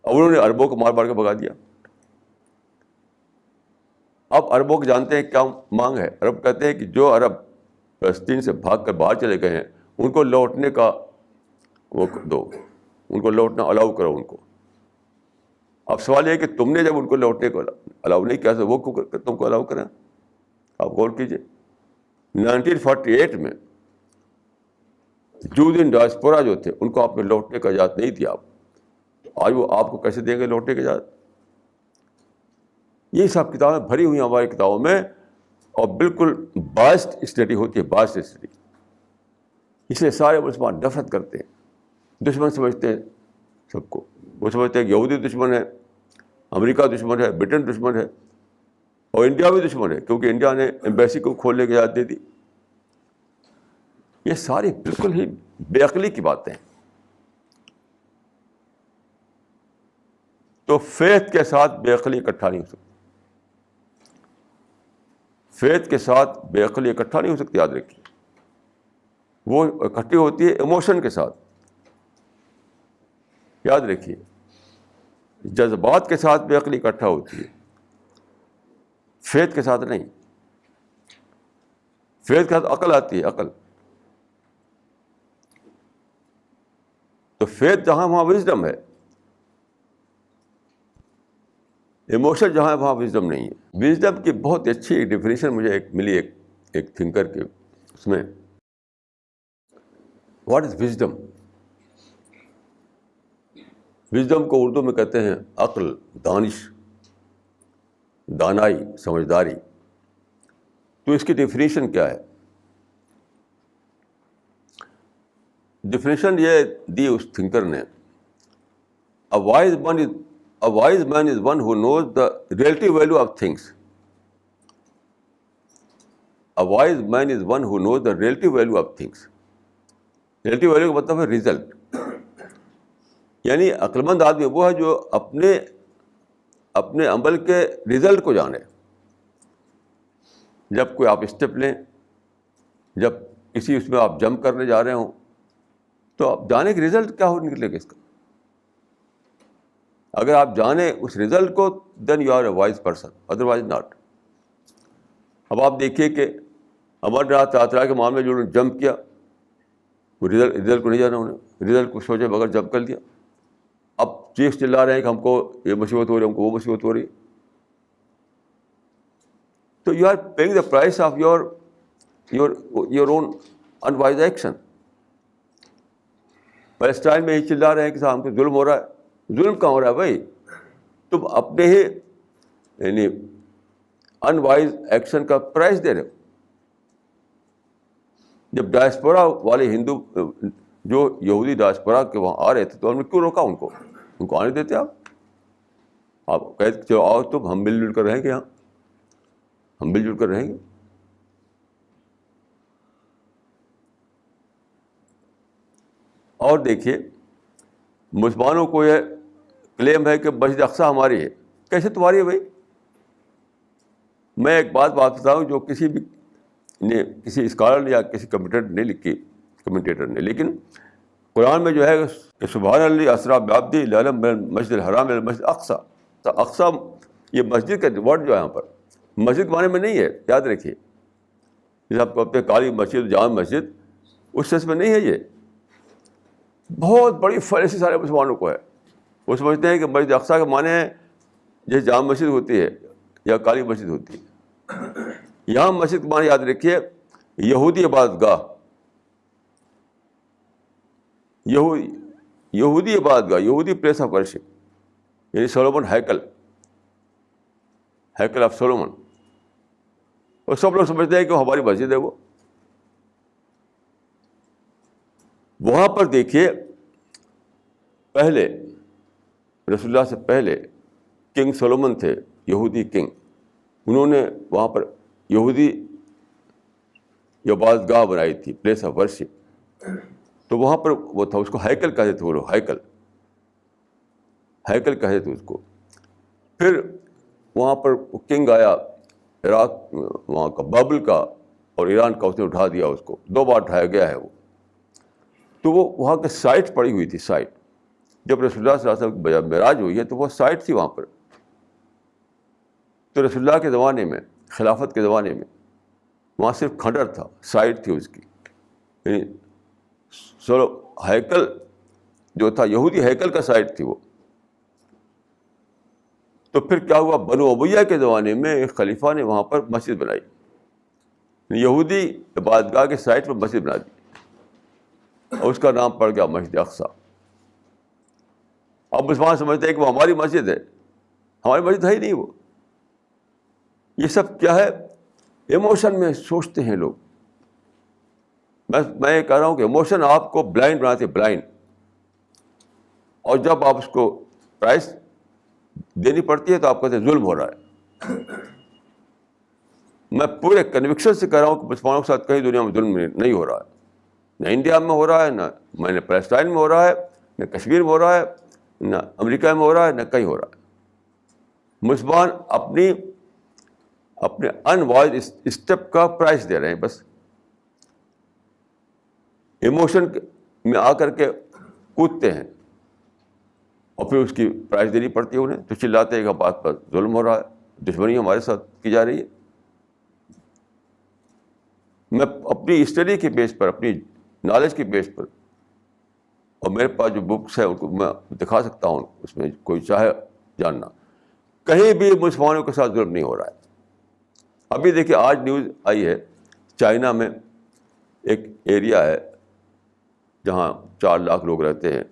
اب انہوں نے عربوں کو مار مار کے بھگا دیا. اب عربوں کو جانتے ہیں کیا مانگ ہے؟ عرب کہتے ہیں کہ جو عرب فلسطین سے بھاگ کر باہر چلے گئے ہیں ان کو لوٹنے کا وہ دو، ان کو لوٹنا الاؤ کرو ان کو. اب سوال یہ ہے کہ تم نے جب ان کو لوٹنے کو الاؤ نہیں کیا تو وہ تم کو الاؤ کریں؟ آپ غور کیجیے. 1948 میں جوز ان ڈائسپورا جو تھے ان کو آپ نے لوٹنے کا اجازت نہیں دیا. آج وہ آپ کو کیسے دیں گے لوٹنے کی اجازت؟ یہ سب کتابیں بھری ہوئی ہیں ہماری کتابوں میں، اور بالکل بائسڈ اسٹڈی ہوتی ہے، بائسڈ اسٹڈی. اس لیے سارے مسلمان نفرت کرتے ہیں، دشمن سمجھتے ہیں سب کو. وہ سمجھتے ہیں کہ یہودی دشمن ہے، امریکہ دشمن ہے، برٹن دشمن ہے، اور انڈیا بھی دشمن ہے کیونکہ انڈیا نے ایمبیسی کو کھولنے کی اجازت دے دی. یہ ساری بالکل ہی بے عقلی کی باتیں ہیں. تو فیتھ کے ساتھ بے عقلی اکٹھا نہیں ہو سکتی، فیتھ کے ساتھ بے عقلی اکٹھا نہیں ہو سکتی، یاد رکھیے. وہ اکٹھی ہوتی ہے ایموشن کے ساتھ، یاد رکھیے. جذبات کے ساتھ بے عقلی اکٹھا ہوتی ہے، فیتھ کے ساتھ نہیں. فیتھ کے ساتھ عقل آتی ہے، عقل. تو فیتھ جہاں وہاں وزڈم ہے، ایموشن جہاں ہے وہاں وزڈم نہیں ہے. وزڈم کی بہت اچھی ڈیفینیشن مجھے ملی ایک تھنکر کے، اس میں واٹ از وزڈم. وزڈم کو اردو میں کہتے ہیں عقل، دانش، دانائی، سمجھداری. تو اس کی ڈیفینیشن کیا ہے؟ ڈیفینیشن یہ دی اس تھنکر نے: A wise man is one who knows the relative value of things. A wise man is one who knows the relative value of things. Relative value کا مطلب ہے ریزلٹ. یعنی عقلمند آدمی وہ ہے جو اپنے عمل کے ریزلٹ کو جانے. جب کوئی آپ اسٹیپ لیں، جب کسی اس میں آپ جمپ کرنے جا رہے ہوں، تو آپ جانے کہ ریزلٹ کیا ہو نکلے گا اس کا. اگر آپ جانیں اس ریزلٹ کو، then you are a wise person, otherwise not. اب آپ دیکھیے کہ امر ناتھ یاترا کے معاملے میں جو انہوں نے جمپ کیا، وہ ریزلٹ کو نہیں جانا، انہوں نے ریزلٹ کو سوچے بغیر جمپ کر دیا. اب چیخ چلا رہے ہیں کہ ہم کو یہ مصیبت ہو رہی ہے، ہم کو وہ مصیبت ہو رہی ہے. تو you are paying the price of your your own unwise action. Palestine میں ہی چلا رہے ہیں کہ صاحب ہم کو ظلم ہو رہا ہے. ظلم کہاں ہو رہا ہے بھائی؟ تم اپنے ہی یعنی انوائز ایکشن کا پرائز دے رہے ہو. جب ڈائسپورا والے ہندو جو یہودی ڈائسپورا کے وہاں آ رہے تھے تو ہم نے کیوں روکا ان کو آنے دیتے. آپ کہتے چلو آؤ تم، ہم مل جل کر رہیں گے، یہاں ہم مل جل کر رہیں گے. اور دیکھیے مسلمانوں کو یہ کلیم ہے کہ مسجد اقصیٰ ہماری ہے. کیسے تمہاری ہے بھائی؟ میں ایک بات بتاؤں جو کسی بھی نے کسی اسکالر یا کسی کمنٹیٹر نے لکھی، لیکن قرآن میں جو ہے کہ سبحان اللہ اسریٰ بعبدہ لیلا من المسجد الحرام الی المسجد الاقصیٰ. تو اقصیٰ یہ مسجد کا ورڈ جو ہے یہاں پر مسجد کے معنی میں نہیں ہے، یاد رکھیے. جیسے آپ کو کالی مسجد، جامع مسجد، اس سینس میں نہیں ہے. یہ بہت بڑی فیلسی سارے مسلمانوں کو ہے. وہ سمجھتے ہیں کہ مسجد اقصیٰ کے معنی ہے جیسے جامع مسجد ہوتی ہے یا کالی مسجد ہوتی ہے. یہاں مسجد کے معنی یاد رکھیے یہودی عبادت گاہ، یہودی عبادت گاہ، یہودی پلیس آف ورشپ، یعنی سولومن ہیکل آف سولومن. اور سب لوگ سمجھتے ہیں کہ وہ ہماری مسجد ہے. وہاں پر دیکھیے پہلے رسول اللہ سے پہلے کنگ سولومن تھے، یہودی کنگ. انہوں نے وہاں پر یہودی عبادت گاہ بنائی تھی، پلیس آف ورشپ. تو وہاں پر وہ تھا، اس کو ہیکل کہتے تھے وہ لوگ، ہیکل کہتے تھے اس کو. پھر وہاں پر کنگ آیا عراق، وہاں کا بابل کا اور ایران کا، اس نے اٹھا دیا. اس کو 2 بار اٹھایا گیا ہے وہ. تو وہ وہاں کے سائٹ پڑی ہوئی تھی، سائٹ. جب رسول اللہ صلی اللہ علیہ وسلم کی معراج ہوئی ہے تو وہ سائٹ تھی وہاں پر. تو رسول اللہ کے زمانے میں، خلافت کے زمانے میں، وہاں صرف کھنڈر تھا، سائٹ تھی اس کی. یعنی ہیکل جو تھا یہودی ہیکل کا سائٹ تھی وہ. تو پھر کیا ہوا، بنو امیہ کے زمانے میں ایک خلیفہ نے وہاں پر مسجد بنائی، یہودی عبادت گاہ کے سائٹ پر مسجد بنا دی، اور اس کا نام پڑ گیا مسجد اقصیٰ. اب مسلمان سمجھتے ہیں کہ وہ ہماری مسجد ہے. ہماری مسجد ہے ہی نہیں وہ. یہ سب کیا ہے؟ ایموشن میں سوچتے ہیں لوگ. میں یہ کہہ رہا ہوں کہ ایموشن آپ کو بلائنڈ بناتے، بلائنڈ. اور جب آپ اس کو پرائز دینی پڑتی ہے تو آپ کہتے ہیں ظلم ہو رہا ہے. میں پورے کنوکشن سے کہہ رہا ہوں کہ مسلمانوں کے ساتھ کہیں دنیا میں ظلم نہیں ہو رہا ہے. نہ انڈیا میں ہو رہا ہے، نہ پیلسٹائن میں ہو رہا ہے، نہ کشمیر میں ہو رہا ہے، نہ امریکہ میں ہو رہا ہے، نہ کہیں ہو رہا ہے. مسلمان اپنے انوائز اسٹیپ کا پرائز دے رہے ہیں بس. ایموشن میں آ کر کے کودتے ہیں اور پھر اس کی پرائز دینی پڑتی ہے انہیں. تو چلاتے ہیں کہ بات پر ظلم ہو رہا ہے، دشمنی ہمارے ساتھ کی جا رہی ہے. میں اپنی اسٹڈی کے بیس پر، اپنی نالج کے بیس پر، اور میرے پاس جو بکس ہیں ان کو میں دکھا سکتا ہوں، اس میں کوئی چاہے جاننا، کہیں بھی مسلمانوں کے ساتھ ظلم نہیں ہو رہا ہے. ابھی دیکھیے آج نیوز آئی ہے، چائنا میں ایک ایریا ہے جہاں 4 لاکھ لوگ رہتے ہیں،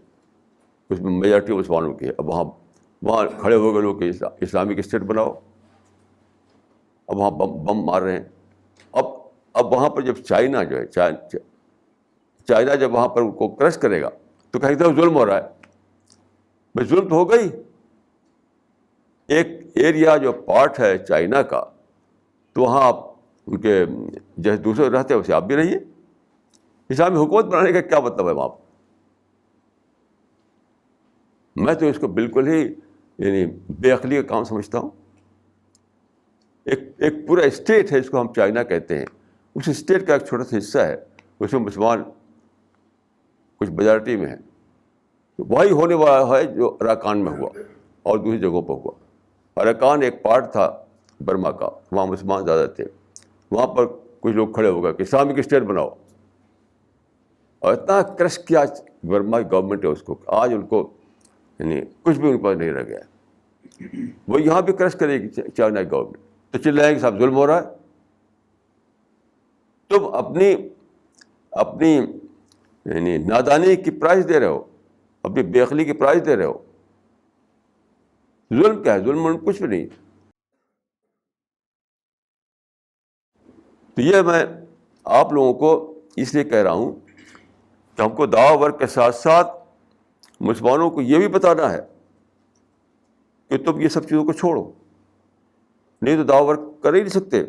اس میں میجارٹی مسلمانوں کی ہے. اب وہاں کھڑے ہو گئے لوگ کہ اسلامک اسٹیٹ بناؤ. اب وہاں بم مار رہے ہیں. اب وہاں پر جب چائنا جو ہے چائنا جب وہاں پر کو کرش کرے گا تو کہیں طرف ظلم ہو رہا ہے. بھائی ظلم تو ہو گئی. ایک ایریا جو پارٹ ہے چائنا کا، تو وہاں آپ ان کے جیسے دوسرے رہتے ہیں ویسے آپ بھی رہیے. اسلامی حکومت بنانے کا کیا مطلب ہے وہاں پر؟ میں تو اس کو بالکل ہی یعنی بے عقلی کا کام سمجھتا ہوں. ایک پورا اسٹیٹ ہے، اس کو ہم چائنا کہتے ہیں. اس اسٹیٹ کا ایک چھوٹا سا حصہ ہے، اس میں مسلمان کچھ میجارٹی میں ہیں. وہی ہونے والا ہے جو اراکان میں ہوا اور دوسری جگہوں پر ہوا. اراکان ایک پارٹ تھا برما کا، وہاں مسلمان زیادہ تھے. وہاں پر کچھ لوگ کھڑے ہو گئے کہ اسلامک اسٹیٹ بناؤ، اور اتنا کرش کیا برما کی گورنمنٹ ہے اس کو، آج ان کو یعنی کچھ بھی ان پر نہیں رہ گیا. وہ یہاں بھی کرش کرے گی چائنا کی گورنمنٹ. تو چلائیں گے صاحب ظلم ہو رہا ہے. تم اپنی اپنی یعنی نادانی کی پرائز دے رہے ہو، اپنی بے عقلی کی پرائز دے رہے ہو. ظلم کیا ہے؟ ظلم کچھ بھی نہیں. تو یہ میں آپ لوگوں کو اس لیے کہہ رہا ہوں کہ ہم کو دعویٰ ورک کے ساتھ ساتھ مسلمانوں کو یہ بھی بتانا ہے کہ تم یہ سب چیزوں کو چھوڑو، نہیں تو دعویٰ ورک کر ہی نہیں سکتے.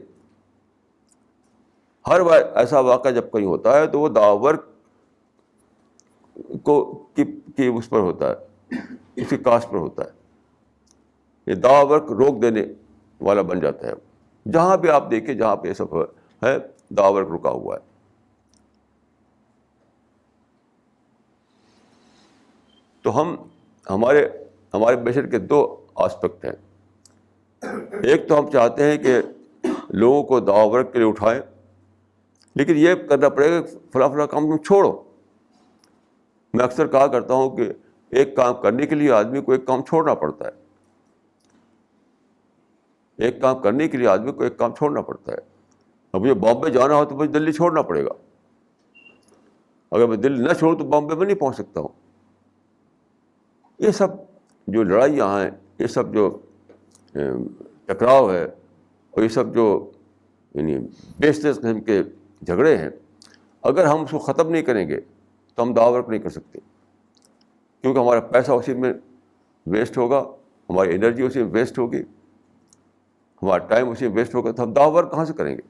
ہر ایسا واقعہ جب کہیں ہوتا ہے تو وہ دعویٰ ورک کی اس پر ہوتا ہے، اس کی کاسٹ پر ہوتا ہے. یہ دعویٰ ورک روک دینے والا بن جاتا ہے. جہاں بھی آپ دیکھیں، جہاں پہ یہ سب ہے، دعویٰ ورک رکا ہوا ہے. تو ہمارے مشن کے دو آسپیکٹ ہیں. ایک تو ہم چاہتے ہیں کہ لوگوں کو دعویٰ ورک کے لیے اٹھائیں، لیکن یہ کرنا پڑے گا فلاں فلاں کام تم چھوڑو. میں اکثر کہا کرتا ہوں کہ ایک کام کرنے کے لیے آدمی کو ایک کام چھوڑنا پڑتا ہے. ایک کام کرنے کے لیے آدمی کو ایک کام چھوڑنا پڑتا ہے. اب مجھے بامبے جانا ہو تو مجھے دلی چھوڑنا پڑے گا. اگر میں دلی نہ چھوڑوں تو بامبے میں نہیں پہنچ سکتا ہوں. یہ سب جو لڑائیاں ہیں، یہ سب جو ٹکراؤ ہے، اور یہ سب جو یعنی بیسلیس قسم کے جھگڑے ہیں، اگر ہم اس کو ختم نہیں کریں گے تو ہم دعویٰ ورک نہیں کر سکتے. کیونکہ ہمارا پیسہ اسی میں ویسٹ ہوگا، ہماری انرجی اسی میں ویسٹ ہوگی، ہمارا ٹائم اسی میں ویسٹ ہوگا، تو ہم دعویٰ ورک کہاں سے کریں گے؟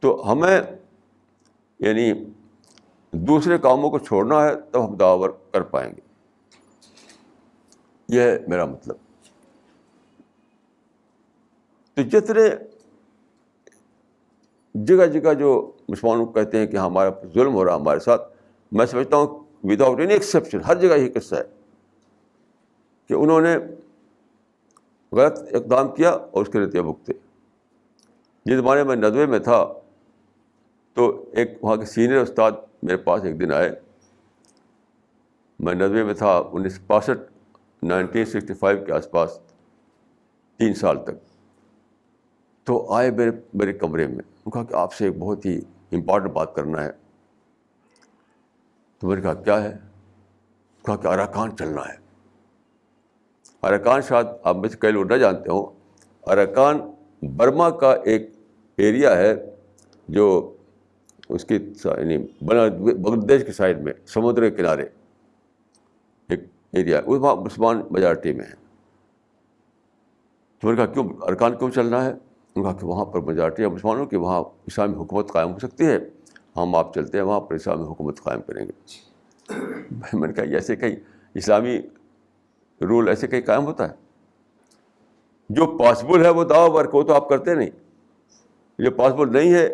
تو ہمیں یعنی دوسرے کاموں کو چھوڑنا ہے تب ہم دعویٰ ورک کر پائیں گے. یہ ہے میرا مطلب. تو جتنے جگہ جگہ جو مسلمانوں کہتے ہیں کہ ہمارا ظلم ہو رہا ہے ہمارے ساتھ، میں سمجھتا ہوں وداؤٹ اینی ایکسیپشن ہر جگہ یہ قصہ ہے کہ انہوں نے غلط اقدام کیا اور اس کے نتیجے بھگتے. جس زمانے میں ندوے میں تھا تو ایک وہاں کے سینئر استاد میرے پاس ایک دن آئے. میں ندوے میں تھا 1965 کے آس پاس، 3 سال تک. تو آئے میرے کمرے میں. انہوں نے کہا کہ آپ سے ایک بہت ہی امپورٹنٹ بات کرنا ہے. تو میں نے کہا کیا ہے؟ کہا کہ اراکان چلنا ہے. اراکان شاید آپ میں سے کئی لوگ نہ جانتے ہوں. اراکان برما کا ایک ایریا ہے جو اس کی یعنی بنگلہ دیش کے سائڈ میں سمندر کے کنارے ایک ایریا ہے، وہاں مسلمان میجارٹی میں ہے. تو میں نے کہا کیوں اراکان کیوں چلنا ہے؟ انہوں نے کہا کہ وہاں پر میجارٹی ہے مسلمانوں کی، وہاں اسلامی حکومت قائم ہو سکتی ہے. ہم آپ چلتے ہیں وہاں پر اسلامی حکومت قائم کریں گے. میں نے کہا ایسے کہیں اسلامی رول ایسے کہیں قائم ہوتا ہے؟ جو پاسبل ہے وہ دعویٰ ورک ہو تو آپ کرتے نہیں. جو پاسبل نہیں ہے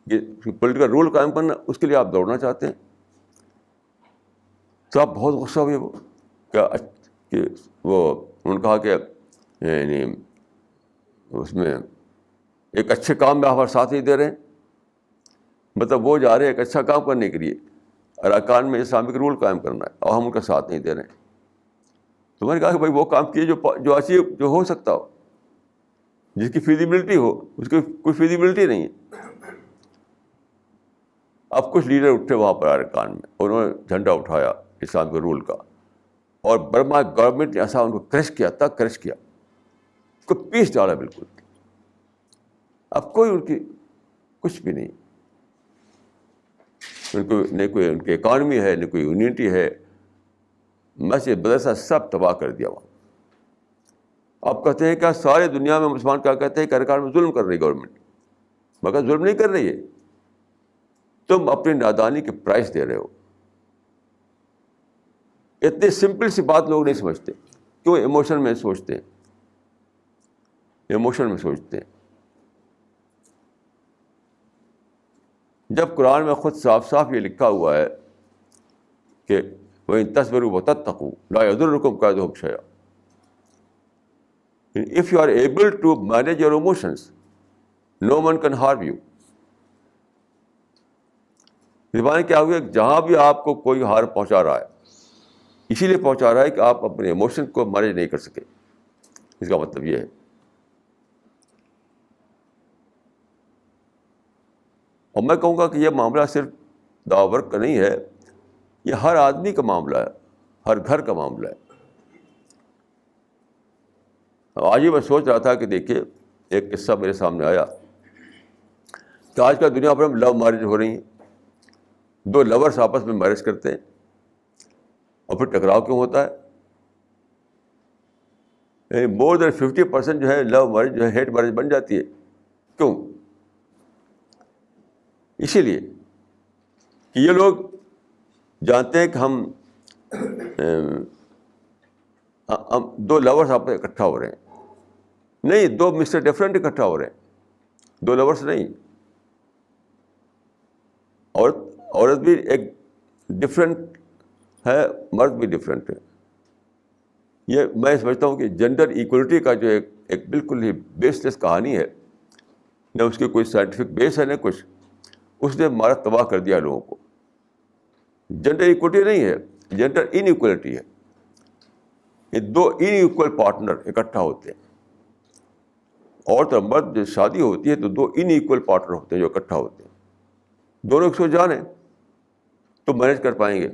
کہ پولیٹیکل رول قائم کرنا، اس کے لیے آپ دوڑنا چاہتے ہیں. تو آپ بہت غصہ ہوئے وہ کہ وہ انہوں نے کہا کہ یعنی اس میں ایک اچھے کام میں ہمارا ساتھ نہیں دے رہے ہیں. مطلب وہ جا رہے ہیں ایک اچھا کام کرنے کے لیے، اراکان میں اسلامک رول قائم کرنا ہے، اور ہم ان کا ساتھ نہیں دے رہے ہیں. تو میں نے کہا کہ بھائی وہ کام کیے جو اچھی جو ہو سکتا ہو، جس کی فیزیبلٹی ہو. اس کی کوئی فیزیبلٹی نہیں ہے. اب کچھ لیڈر اٹھے وہاں پر اراکان میں، انہوں نے جھنڈا اٹھایا اسلام کے رول کا، اور برما گورنمنٹ نے ایسا ان کو کرش کیا تھا، کرش کیا، اس کو پیس ڈالا بالکل. اب کوئی ان کی کچھ بھی نہیں، ان کو نہ کوئی ان کی اکانومی ہے، نہ کوئی یونٹی ہے. مسجد مدرسہ سب تباہ کر دیا وہاں. آپ کہتے ہیں کہ سارے دنیا میں مسلمان کیا کہتے ہیں کہ اراکان میں ظلم کر رہی گورنمنٹ، مگر ظلم نہیں کر رہی ہے. تم اپنی نادانی کے پرائز دے رہے ہو. اتنی سمپل سی بات لوگ نہیں سمجھتے. کیوں؟ ایموشن میں سوچتے ہیں، ایموشن میں سوچتے ہیں. جب قرآن میں خود صاف صاف یہ لکھا ہوا ہے کہ وَإِن تَصْبِرُوا وَتَتَّقُوا لَا يَضُرُّكُمْ كَيْدُهُمْ شَيْئًا. If you are able to manage your emotions, no one can harm you. زبان کیا ہوئی؟ جہاں بھی آپ کو کوئی ہار پہنچا رہا ہے، اسی لیے پہنچا رہا ہے کہ آپ اپنے ایموشن کو مینیج نہیں کر سکے. اس کا مطلب یہ ہے. اور میں کہوں گا کہ یہ معاملہ صرف دعوی ورک کا نہیں ہے، یہ ہر آدمی کا معاملہ ہے، ہر گھر کا معاملہ ہے. آج ہی میں سوچ رہا تھا کہ دیکھیے ایک قصہ میرے سامنے آیا کہ آج کل دنیا بھر میں لو میرج ہو رہی ہیں. دو لورس آپس میں میرج کرتے ہیں اور پھر ٹکراؤ کیوں ہوتا ہے؟ مور دین 50% جو ہے لو میرج جو ہے ہیٹ میرج بن جاتی ہے. کیوں؟ اسی لیے کہ یہ لوگ جانتے ہیں کہ ہم دو لورس آپ اکٹھا ہو رہے ہیں. نہیں، دو مسٹر ڈفرینٹ اکٹھا ہو رہے ہیں، دو لورس نہیں. عورت بھی ایک ڈفرینٹ ہے، مرد بھی ڈفرینٹ ہے. یہ میں سمجھتا ہوں کہ جینڈر ایکولیٹی کا جو ایک بالکل ہی بیس لیس کہانی ہے، نہ اس کی کوئی سائنٹیفک بیس ہے نہ کچھ. اس نے مارا تباہ کر دیا لوگوں کو. جینڈر ایکولیٹی نہیں ہے، جینڈر ان ایکولیٹی ہے. یہ دو ان ایکول پارٹنر اکٹھا ہوتے ہیں. عورت اور مرد جو شادی ہوتی ہے تو دو ان ایکول پارٹنر ہوتے ہیں جو اکٹھا ہوتے ہیں. دونوں 100 جان ہیں تو مینیج کر پائیں گے.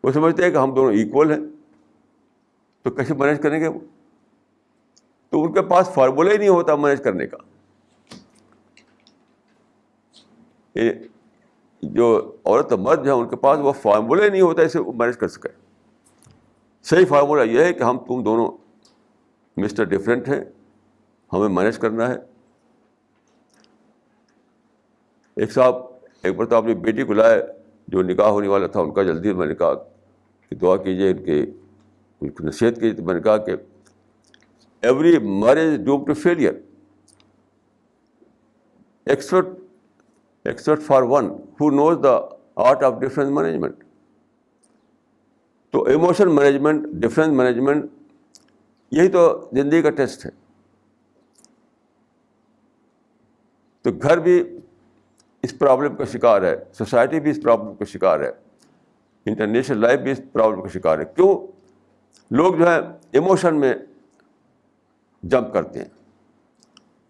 وہ سمجھتے ہیں کہ ہم دونوں ایکول ہیں تو کیسے مینیج کریں گے وہ؟ تو ان کے پاس فارمولہ ہی نہیں ہوتا مینیج کرنے کا. جو عورت اور مرد جو ہے ان کے پاس وہ فارمولہ ہی نہیں ہوتا اسے وہ مینیج کر سکے. صحیح فارمولہ یہ ہے کہ ہم تم دونوں مسٹر ڈفرینٹ ہیں، ہمیں مینیج کرنا ہے. ایک صاحب ایک بار تو اپنی بیٹی کو لائے جو نکاح ہونے والا تھا ان کا جلدی. میں نے کہا کہ دعا کیجیے ان کی نصیحت کی. تو میں نے کہا کہ every marriage is doomed to failure except for one who knows the art of difference management. تو ایموشن مینجمنٹ، ڈفرینس مینجمنٹ، یہی تو زندگی کا ٹیسٹ ہے. تو گھر بھی اس پرابلم کا شکار ہے، سوسائٹی بھی اس پرابلم کا شکار ہے، انٹرنیشنل لائف بھی اس پرابلم کا شکار ہے. کیوں؟ لوگ جو ہے ایموشن میں جمپ کرتے ہیں.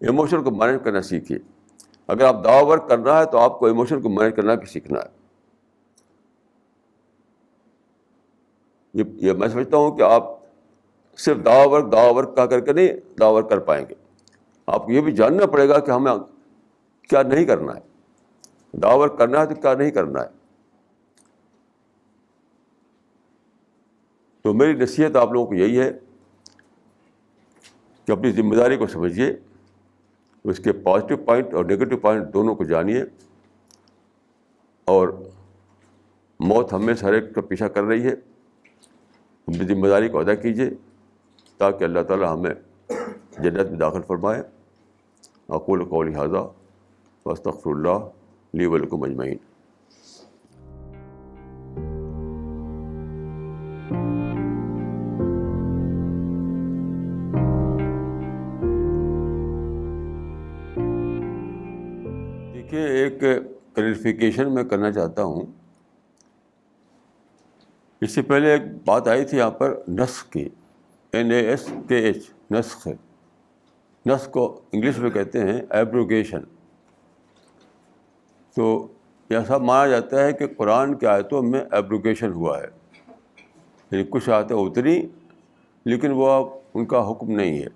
ایموشن کو مینیج کرنا سیکھیے. اگر آپ دعوی ورک کرنا ہے تو آپ کو ایموشن کو مینیج کرنا بھی سیکھنا ہے. یہ میں سمجھتا ہوں کہ آپ صرف دعوی ورک کر کے نہیں دعوی ورک کر پائیں گے. آپ کو یہ بھی جاننا پڑے گا کہ ہمیں کیا نہیں کرنا ہے. دعوی ورک کرنا ہے تو کیا نہیں کرنا ہے. تو میری نصیحت آپ لوگوں کو یہی ہے کہ اپنی ذمہ داری کو سمجھیے، اس کے پازیٹیو پوائنٹ اور نگیٹو پوائنٹ دونوں کو جانیے. اور موت ہمیشہ ہر ایک کا پیچھا کر رہی ہے. اپنی ذمہ داری کو ادا کیجیے تاکہ اللہ تعالیٰ ہمیں جنت میں داخل فرمائے. اقول قولی ھذا واستغفر اللہ لی ولکم اجمعین. دیکھیے ایک کلیریفیکیشن میں کرنا چاہتا ہوں. اس سے پہلے ایک بات آئی تھی یہاں پر نسخ کی، NASKH، نسخ. نسخ کو انگلش میں کہتے ہیں ایبروگیشن. تو ایسا مانا جاتا ہے کہ قرآن کی آیتوں میں ایبروگیشن ہوا ہے، یعنی کچھ آیتیں اتری لیکن وہ اب ان کا حکم نہیں ہے.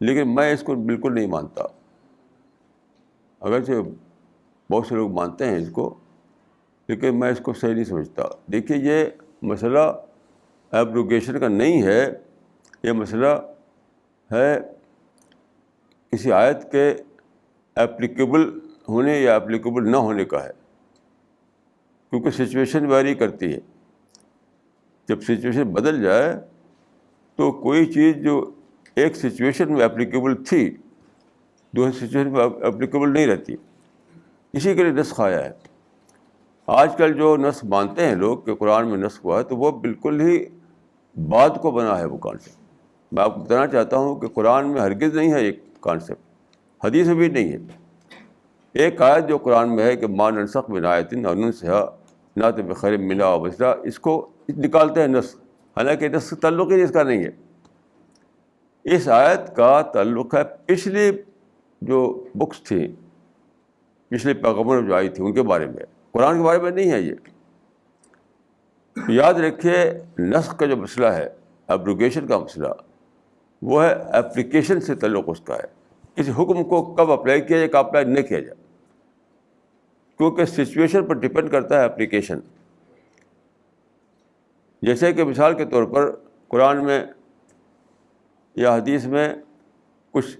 لیکن میں اس کو بالکل نہیں مانتا، اگرچہ بہت سے لوگ مانتے ہیں اس کو، لیکن میں اس کو صحیح نہیں سمجھتا. دیکھیے یہ مسئلہ ایبروگیشن کا نہیں ہے، یہ مسئلہ ہے کسی آیت کے اپلیکیبل ہونے یا اپلیکیبل نہ ہونے کا ہے. کیونکہ سچویشن ویری کرتی ہے. جب سچویشن بدل جائے تو کوئی چیز جو ایک سچویشن میں اپلیکیبل تھی دوسری سچویشن میں اپلیکیبل نہیں رہتی. اسی کے لیے نسخ آیا ہے. آج کل جو نسخ مانتے ہیں لوگ کہ قرآن میں نسخ ہوا ہے تو وہ بالکل ہی بعد کو بنا ہے وہ کانسیپٹ. میں آپ کو بتانا چاہتا ہوں کہ قرآن میں ہرگز نہیں ہے یہ کانسیپٹ، حدیث میں بھی نہیں ہے. ایک آیت جو قرآن میں ہے کہ ما ننسخ من آیۃ او ننسها نأتی بخیر منھا او مثلھا، اس کو نکالتے ہیں نسخ. حالانکہ نسخ کا تعلق ہی اس کا نہیں ہے. اس آیت کا تعلق ہے پچھلی جو بکس تھیں, پچھلے پیغمبر جو آئی تھی ان کے بارے میں, قرآن کے بارے میں نہیں ہے یہ. یاد رکھیے نسخ کا جو مسئلہ ہے, ایبروگیشن کا مسئلہ, وہ ہے اپلیکیشن سے تعلق اس کا ہے. کسی حکم کو کب اپلائی کیا جائے, کب اپلائی نہ کیا جائے, کیونکہ سچویشن پر ڈپینڈ کرتا ہے اپلیکیشن. جیسے کہ مثال کے طور پر قرآن میں یا حدیث میں کچھ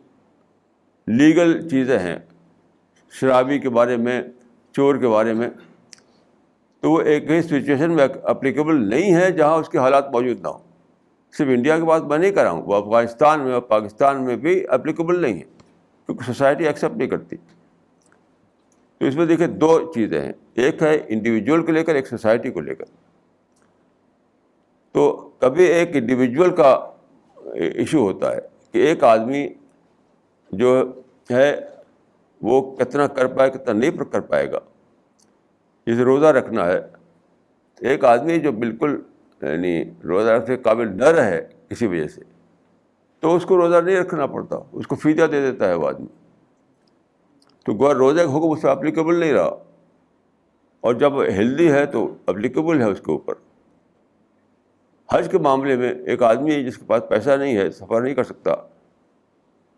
لیگل چیزیں ہیں, شرابی کے بارے میں, چور کے بارے میں, تو وہ ایک ہی سچویشن میں اپلیکیبل نہیں ہے جہاں اس کے حالات موجود نہ ہوں. صرف انڈیا کی بات میں نہیں کر رہا ہوں, وہ افغانستان میں اور پاکستان میں بھی اپلیکیبل نہیں ہے, کیونکہ سوسائٹی ایکسیپٹ نہیں کرتی. تو اس میں دیکھیں دو چیزیں ہیں, ایک ہے انڈیویجول کو لے کر, ایک سوسائٹی کو لے کر. تو کبھی ایک انڈیویجول کا ایشو ہوتا ہے کہ ایک آدمی جو ہے وہ کتنا کر پائے, کتنا نہیں کر پائے گا. جسے روزہ رکھنا ہے, ایک آدمی جو بالکل یعنی روزہ رکھنے کے قابل نہ رہے کسی وجہ سے, تو اس کو روزہ نہیں رکھنا پڑتا, اس کو فدیہ دے دیتا ہے وہ آدمی. تو گویا روزہ کا حکم اس سے اپلیکیبل نہیں رہا, اور جب ہیلدی ہے تو اپلیکیبل ہے اس کے اوپر. حج کے معاملے میں ایک آدمی جس کے پاس پیسہ نہیں ہے, سفر نہیں کر سکتا,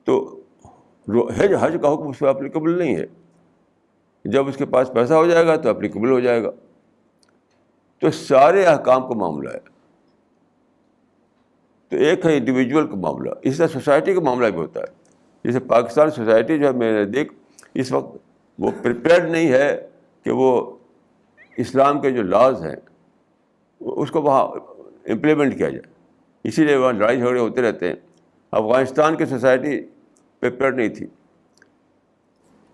تو حج کا حکم اس پہ اپلیکیبل نہیں ہے. جب اس کے پاس پیسہ ہو جائے گا تو اپلیکیبل ہو جائے گا. تو سارے احکام کا معاملہ ہے. تو ایک ہے انڈیویجول کا معاملہ, اس طرح سوسائٹی کا معاملہ بھی ہوتا ہے. جیسے پاکستان سوسائٹی جو ہے میرے نزدیک اس وقت وہ پریپیئرڈ نہیں ہے کہ وہ اسلام کے جو لاز ہیں اس کو وہاں امپلیمنٹ کیا جائے, اسی لیے وہاں لڑائی جھگڑے ہوتے رہتے ہیں. افغانستان کی سوسائٹی پریپیئرڈ نہیں تھی,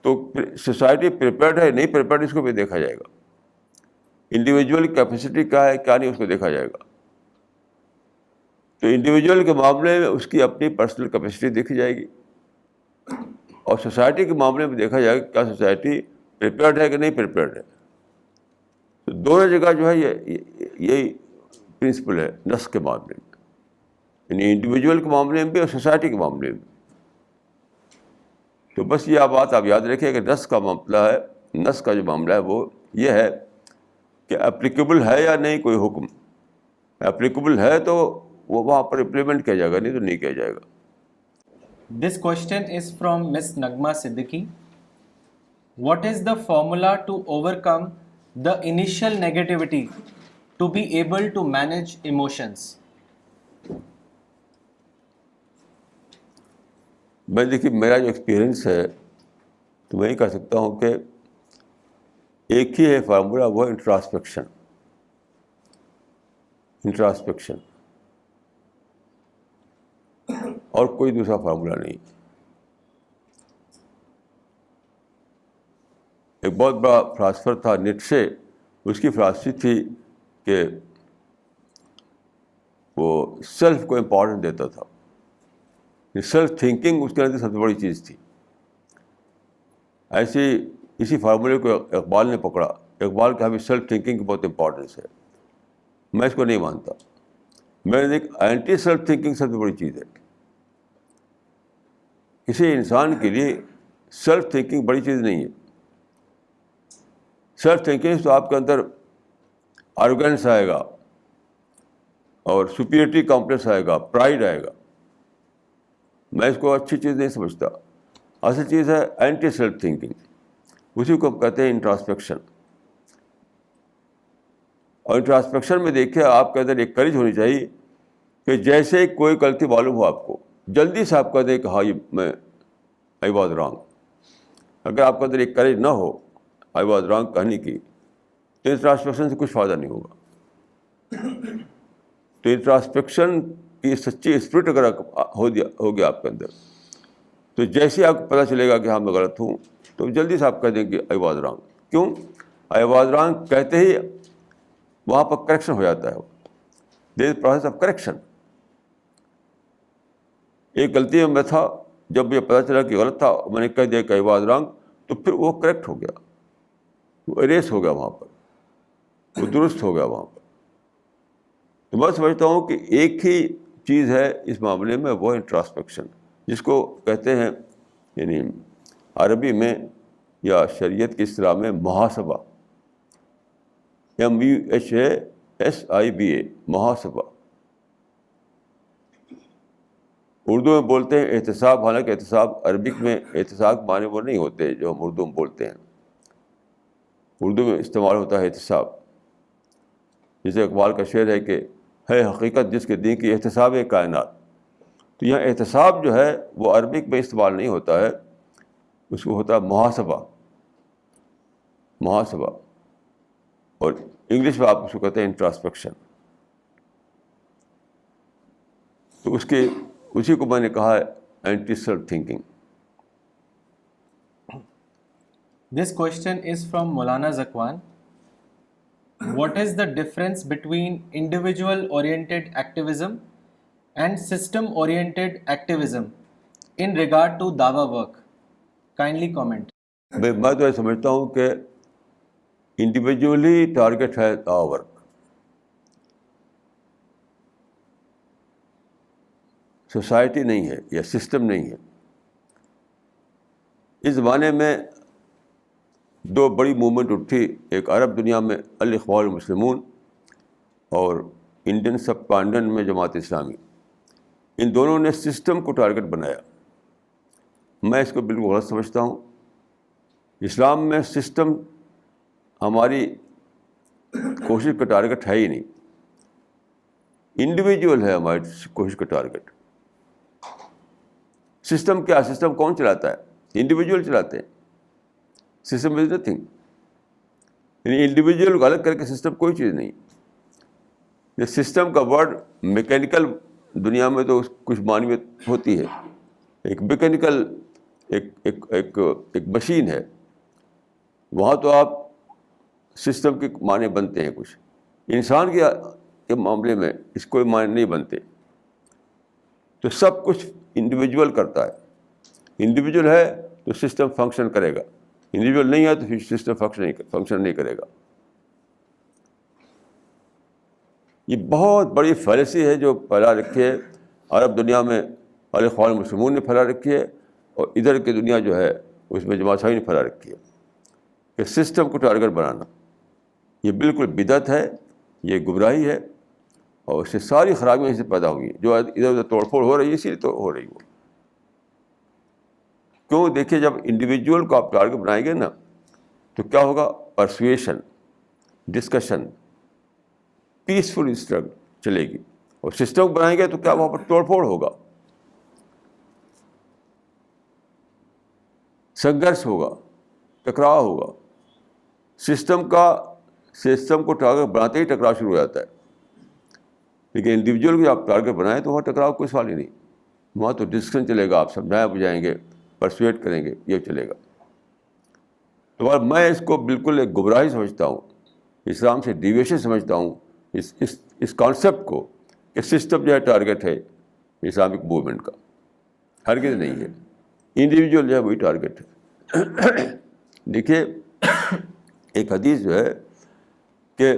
تو سوسائٹی پریپیئرڈ ہے نہیں پریپیئرڈ اس کو بھی دیکھا جائے گا. انڈیویجول کی کیپیسٹی کیا ہے کیا نہیں اس کو دیکھا جائے گا. تو انڈیویجول کے معاملے میں اس کی اپنی پرسنل کیپیسٹی دیکھی جائے گی, اور سوسائٹی کے معاملے میں دیکھا جائے گا کیا سوسائٹی پریپیئرڈ ہے کہ نہیں پریپیئرڈ ہے. تو دونوں جگہ جو ہے یہی پرنسپل ہے نسخ کے معاملے میں, یعنی انڈیویجول کے معاملے میں بھی اور سوسائٹی کے معاملے میں. تو بس یہ بات آپ یاد رکھیں کہ نسخ کا معاملہ ہے, نسخ کا جو معاملہ ہے وہ یہ ہے کہ اپلیکیبل ہے یا نہیں کوئی حکم. اپلیکیبل ہے تو وہ وہاں پر امپلیمنٹ کیا جائے گا, نہیں تو نہیں کیا جائے گا. This question is from Miss Nagma Siddiqui. What is the formula to overcome the initial negativity to be able to manage emotions? میں دیکھیے میرا جو ایکسپیرئنس ہے تو میں یہ کہہ سکتا ہوں کہ ایک ہی ہے فارمولا, وہ انٹراسپیکشن. انٹراسپیکشن اور کوئی دوسرا فارمولا نہیں. ایک بہت بڑا فلاسفر تھا نیٹشے, اس کی فلاسفی تھی کہ وہ سیلف کو امپورٹنٹ دیتا تھا. سیلف تھنکنگ اس کے اندر سب سے بڑی چیز تھی. اسی فارمولے کو اقبال نے پکڑا. اقبال کا بھی سیلف تھنکنگ کی بہت امپورٹنس ہے, میں اس کو نہیں مانتا. میں نے ایک اینٹی سیلف تھنکنگ سب سے بڑی چیز ہے. کسی انسان کے لیے سیلف تھنکنگ بڑی چیز نہیں ہے. سیلف تھنکنگ تو آپ کے اندر آروگینس آئے گا اور سپیریٹی کمپلیکس آئے گا, پرائڈ آئے گا. میں اس کو اچھی چیز نہیں سمجھتا. اصل چیز ہے اینٹی سیلف تھنکنگ, اسی کو ہم کہتے ہیں انٹراسپیکشن. اور انٹراسپیکشن میں دیکھیں آپ کے اندر ایک کریج ہونی چاہیے کہ جیسے کوئی غلطی معلوم ہو آپ کو, جلدی سے آپ کہہ دیں کہ ہاں یہ میں آئی واز رانگ. اگر آپ کے اندر ایک کریج نہ ہو آئی واز رانگ کہنے کی, تو انٹراسپیکشن سے کچھ فائدہ نہیں ہوگا. تو انٹراسپیکشن کی سچی اسپرٹ اگر ہو گیا آپ کے اندر, تو جیسے آپ کو پتہ چلے گا کہ ہاں میں غلط ہوں, تو جلدی سے آپ کہہ دیں کہ آئی واز رانگ. کیوں؟ آئی واز رانگ کہتے ہی وہاں پر کریکشن ہو جاتا ہے. دیر از پروسیس آف کریکشن. ایک غلطی میں تھا, جب مجھے پتہ چلا کہ غلط تھا, میں نے کہہ دیا کہ آئی واز رانگ, تو پھر وہ کریکٹ ہو گیا, وہ اریس ہو گیا وہاں پر, وہ درست ہو گیا وہاں پر. تو میں سمجھتا ہوں کہ ایک ہی چیز ہے اس معاملے میں، وہ انٹراسپیکشن، جس کو کہتے ہیں یعنی عربی میں یا شریعت کی اصطلاح میں محاسبہ، MUHASIBA، محاسبہ. اردو میں بولتے ہیں احتساب، حالانکہ احتساب عربک میں احتساب معنی وہ نہیں ہوتے جو ہم اردو میں بولتے ہیں. اردو میں استعمال ہوتا ہے احتساب. جیسے اقبال کا شعر ہے کہ ہے حقیقت جس کے دین کی احتساب کائنات. تو یہاں احتساب جو ہے وہ عربک میں استعمال نہیں ہوتا ہے، اس کو ہوتا ہے محاسبہ. محاسبہ، اور انگلش میں آپ اس کو کہتے ہیں انٹراسپیکشن. تو اسی کو میں نے کہا ہے anti self thinking. This question is from Maulana Zakwan. What is the difference between individual-oriented activism and system-oriented activism in regard to dawa work? Kindly comment. میں تو یہ سمجھتا ہوں کہ انڈیویجولی ٹارگیٹ ہے دعویٰ ورک. سوسائٹی نہیں ہے یا سسٹم نہیں ہے. اس زمانے میں دو بڑی موومنٹ اٹھی، ایک عرب دنیا میں الاخوان المسلمون اور انڈین سب کانٹیننٹ میں جماعت اسلامی. ان دونوں نے سسٹم کو ٹارگیٹ بنایا. میں اس کو بالکل غلط سمجھتا ہوں. اسلام میں سسٹم ہماری کوشش کا ٹارگیٹ ہے ہی نہیں. انڈیویجول ہے ہماری کوشش کا ٹارگیٹ. سسٹم کیا؟ سسٹم کون چلاتا ہے؟ انڈیویجول چلاتے ہیں. System is nothing. یعنی انڈیویجول کو الگ کر کے سسٹم کوئی چیز نہیں. یہ سسٹم کا ورڈ میکینیکل دنیا میں تو کچھ معنویت ہوتی ہے. ایک میکینیکل ایک مشین ہے، وہاں تو آپ سسٹم کے معنی بنتے ہیں کچھ. انسان کے معاملے میں اس کوئی معنی نہیں بنتے. تو سب کچھ انڈیویجول کرتا ہے. انڈیویجول ہے تو سسٹم فنکشن کرے گا، انڈیویجول نہیں ہے تو پھر سسٹم فنکشن نہیں کرے گا. یہ بہت بڑی فیلسی ہے جو پھیلا رکھی ہے عرب دنیا میں الاخوان المسلمون نے پھیلا رکھی ہے، اور ادھر کی دنیا جو ہے اس میں جماعت اسلامی نے پھیلا رکھی ہے کہ سسٹم کو ٹارگیٹ بنانا. یہ بالکل بدعت ہے، یہ گمراہی ہے، اور اس سے ساری خرابیاں اسے پیدا ہوئی ہیں. جو ادھر ادھر توڑ پھوڑ ہو رہی ہے اسی لیے تو ہو رہی وہ. کیوں؟ دیکھیے، جب انڈیویجول کو آپ ٹارگیٹ بنائیں گے نا تو کیا ہوگا؟ پرسویشن، ڈسکشن، پیسفل اسٹرگل چلے گی. اور سسٹم بنائیں گے تو کیا وہاں پر توڑ پھوڑ ہوگا، سنگھرش ہوگا، ٹکراؤ ہوگا. سسٹم کو ٹارگیٹ بناتے ہی ٹکراؤ شروع ہو جاتا ہے. لیکن انڈیویجول کو آپ ٹارگیٹ بنائیں تو وہاں ٹکراؤ کوئی سوال ہی نہیں. وہاں تو ڈسکشن چلے گا، آپ سمجھائیں بجائیں گے، پرسویٹ کریں گے، یہ چلے گا. تو میں اس کو بالکل ایک گمراہی سمجھتا ہوں، اسلام سے ڈیویشن سمجھتا ہوں اس کانسیپٹ کو کہ سسٹم جو ہے ٹارگیٹ ہے اسلامک موومنٹ کا. ہرگز نہیں ہے. انڈیویجول جو ہے وہی ٹارگیٹ ہے. دیکھیے، ایک حدیث جو ہے کہ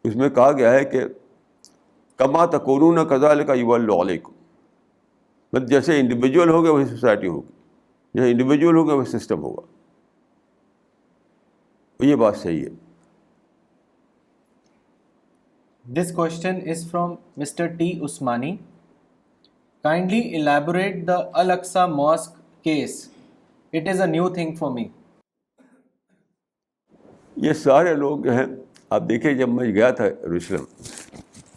اس میں کہا گیا ہے کہ کما تکونون کذالک یولی علیکم. مطلب جیسے انڈیویجول ہوگا وہی سوسائٹی ہوگی، جیسے انڈیویجول ہوگا وہی سسٹم ہوگا. یہ بات صحیح ہے. This question is from Mr. T. Usmani. Kindly elaborate the Al-Aqsa Mosque case. It is a new thing for me. یہ سارے لوگ جو ہیں، آپ دیکھیں جب میں گیا تھا یروشلم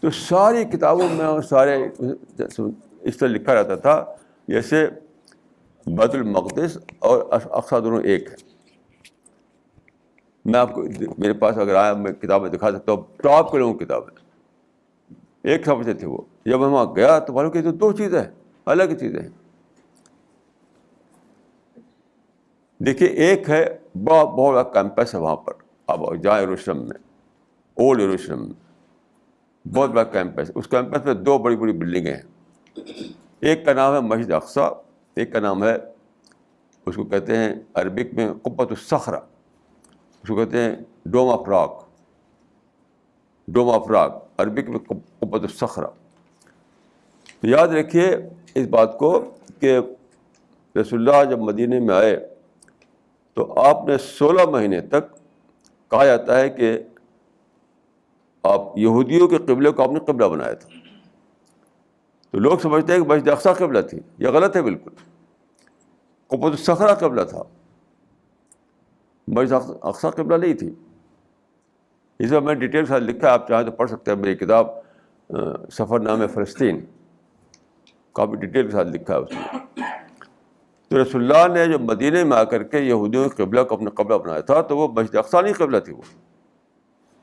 تو ساری کتابوں میں اور سارے اس طرح لکھا رہتا تھا جیسے بیت المقدس اور اقصی دونوں ایک ہیں. میں آپ کو، میرے پاس اگر آیا میں کتابیں دکھا سکتا ہوں، ٹاپ کے لوگوں کی کتابیں ایک سمجھتے تھے وہ. جب میں وہاں گیا تو معلوم کہ تو دو چیزیں ہیں، الگ چیزیں ہیں. دیکھیے، ایک ہے بہت بڑا کیمپس ہے وہاں پر، اب جائیں یروشلم میں، اولڈ یروشلم میں بہت بڑا کیمپس. اس کیمپس میں دو بڑی بڑی بلڈنگیں ہیں. ایک کا نام ہے مسجد اقصی، ایک کا نام ہے، اس کو کہتے ہیں عربک میں قبۃ الصخرہ، اس کو کہتے ہیں dome of rock. Dome of rock, Arabic میں قبۃ الصخرہ. تو یاد رکھیے اس بات کو کہ رسول اللہ جب مدینے میں آئے تو آپ نے 16 مہینے تک کہا جاتا ہے کہ آپ یہودیوں کے قبلے کو آپ نے قبلہ بنایا تھا. تو لوگ سمجھتے ہیں کہ مسجد اقصیٰ قبلہ تھی. یہ غلط ہے بالکل. قبۃ الصخرہ قبلہ تھا، مسجد اقصیٰ قبلہ نہیں تھی. اس میں ڈیٹیل کے ساتھ لکھا ہے، آپ چاہیں تو پڑھ سکتے ہیں. میری کتاب سفر نامہ فلسطین کافی ڈیٹیل کے ساتھ لکھا ہے اس میں. تو رسول اللہ نے جو مدینے میں آ کر کے یہودیوں کے قبلہ کو اپنا قبلہ بنایا تھا تو وہ مسجد اقصیٰ نہیں قبلہ تھی،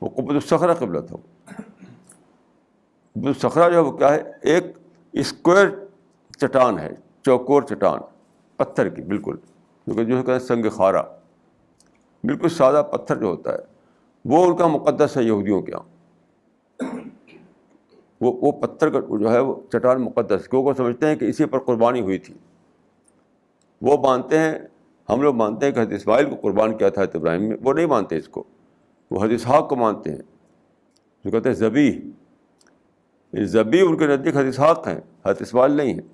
وہ قبۃ الصخرہ قبلہ تھا. قبۃ الصخرہ جو ہے وہ کیا ہے؟ ایک اسکوائر چٹان ہے، چوکور چٹان، پتھر کی بالکل، جو کہتے ہیں سنگ خارا، بالکل سادہ پتھر جو ہوتا ہے وہ ان کا مقدس ہے یہودیوں کے یہاں. وہ پتھر کا جو ہے وہ چٹان مقدس، کیونکہ وہ سمجھتے ہیں کہ اسی پر قربانی ہوئی تھی. وہ مانتے ہیں، ہم لوگ مانتے ہیں کہ حضرت اسماعیل کو قربان کیا تھا حضرت ابراہیم نے. وہ نہیں مانتے اس کو، وہ حضرت اسحاق کو مانتے ہیں، جو کہتے ہیں ذبیح. ذبیح ان کے نزدیک حضرت اسحاق ہیں، حضرت اسماعیل نہیں ہیں.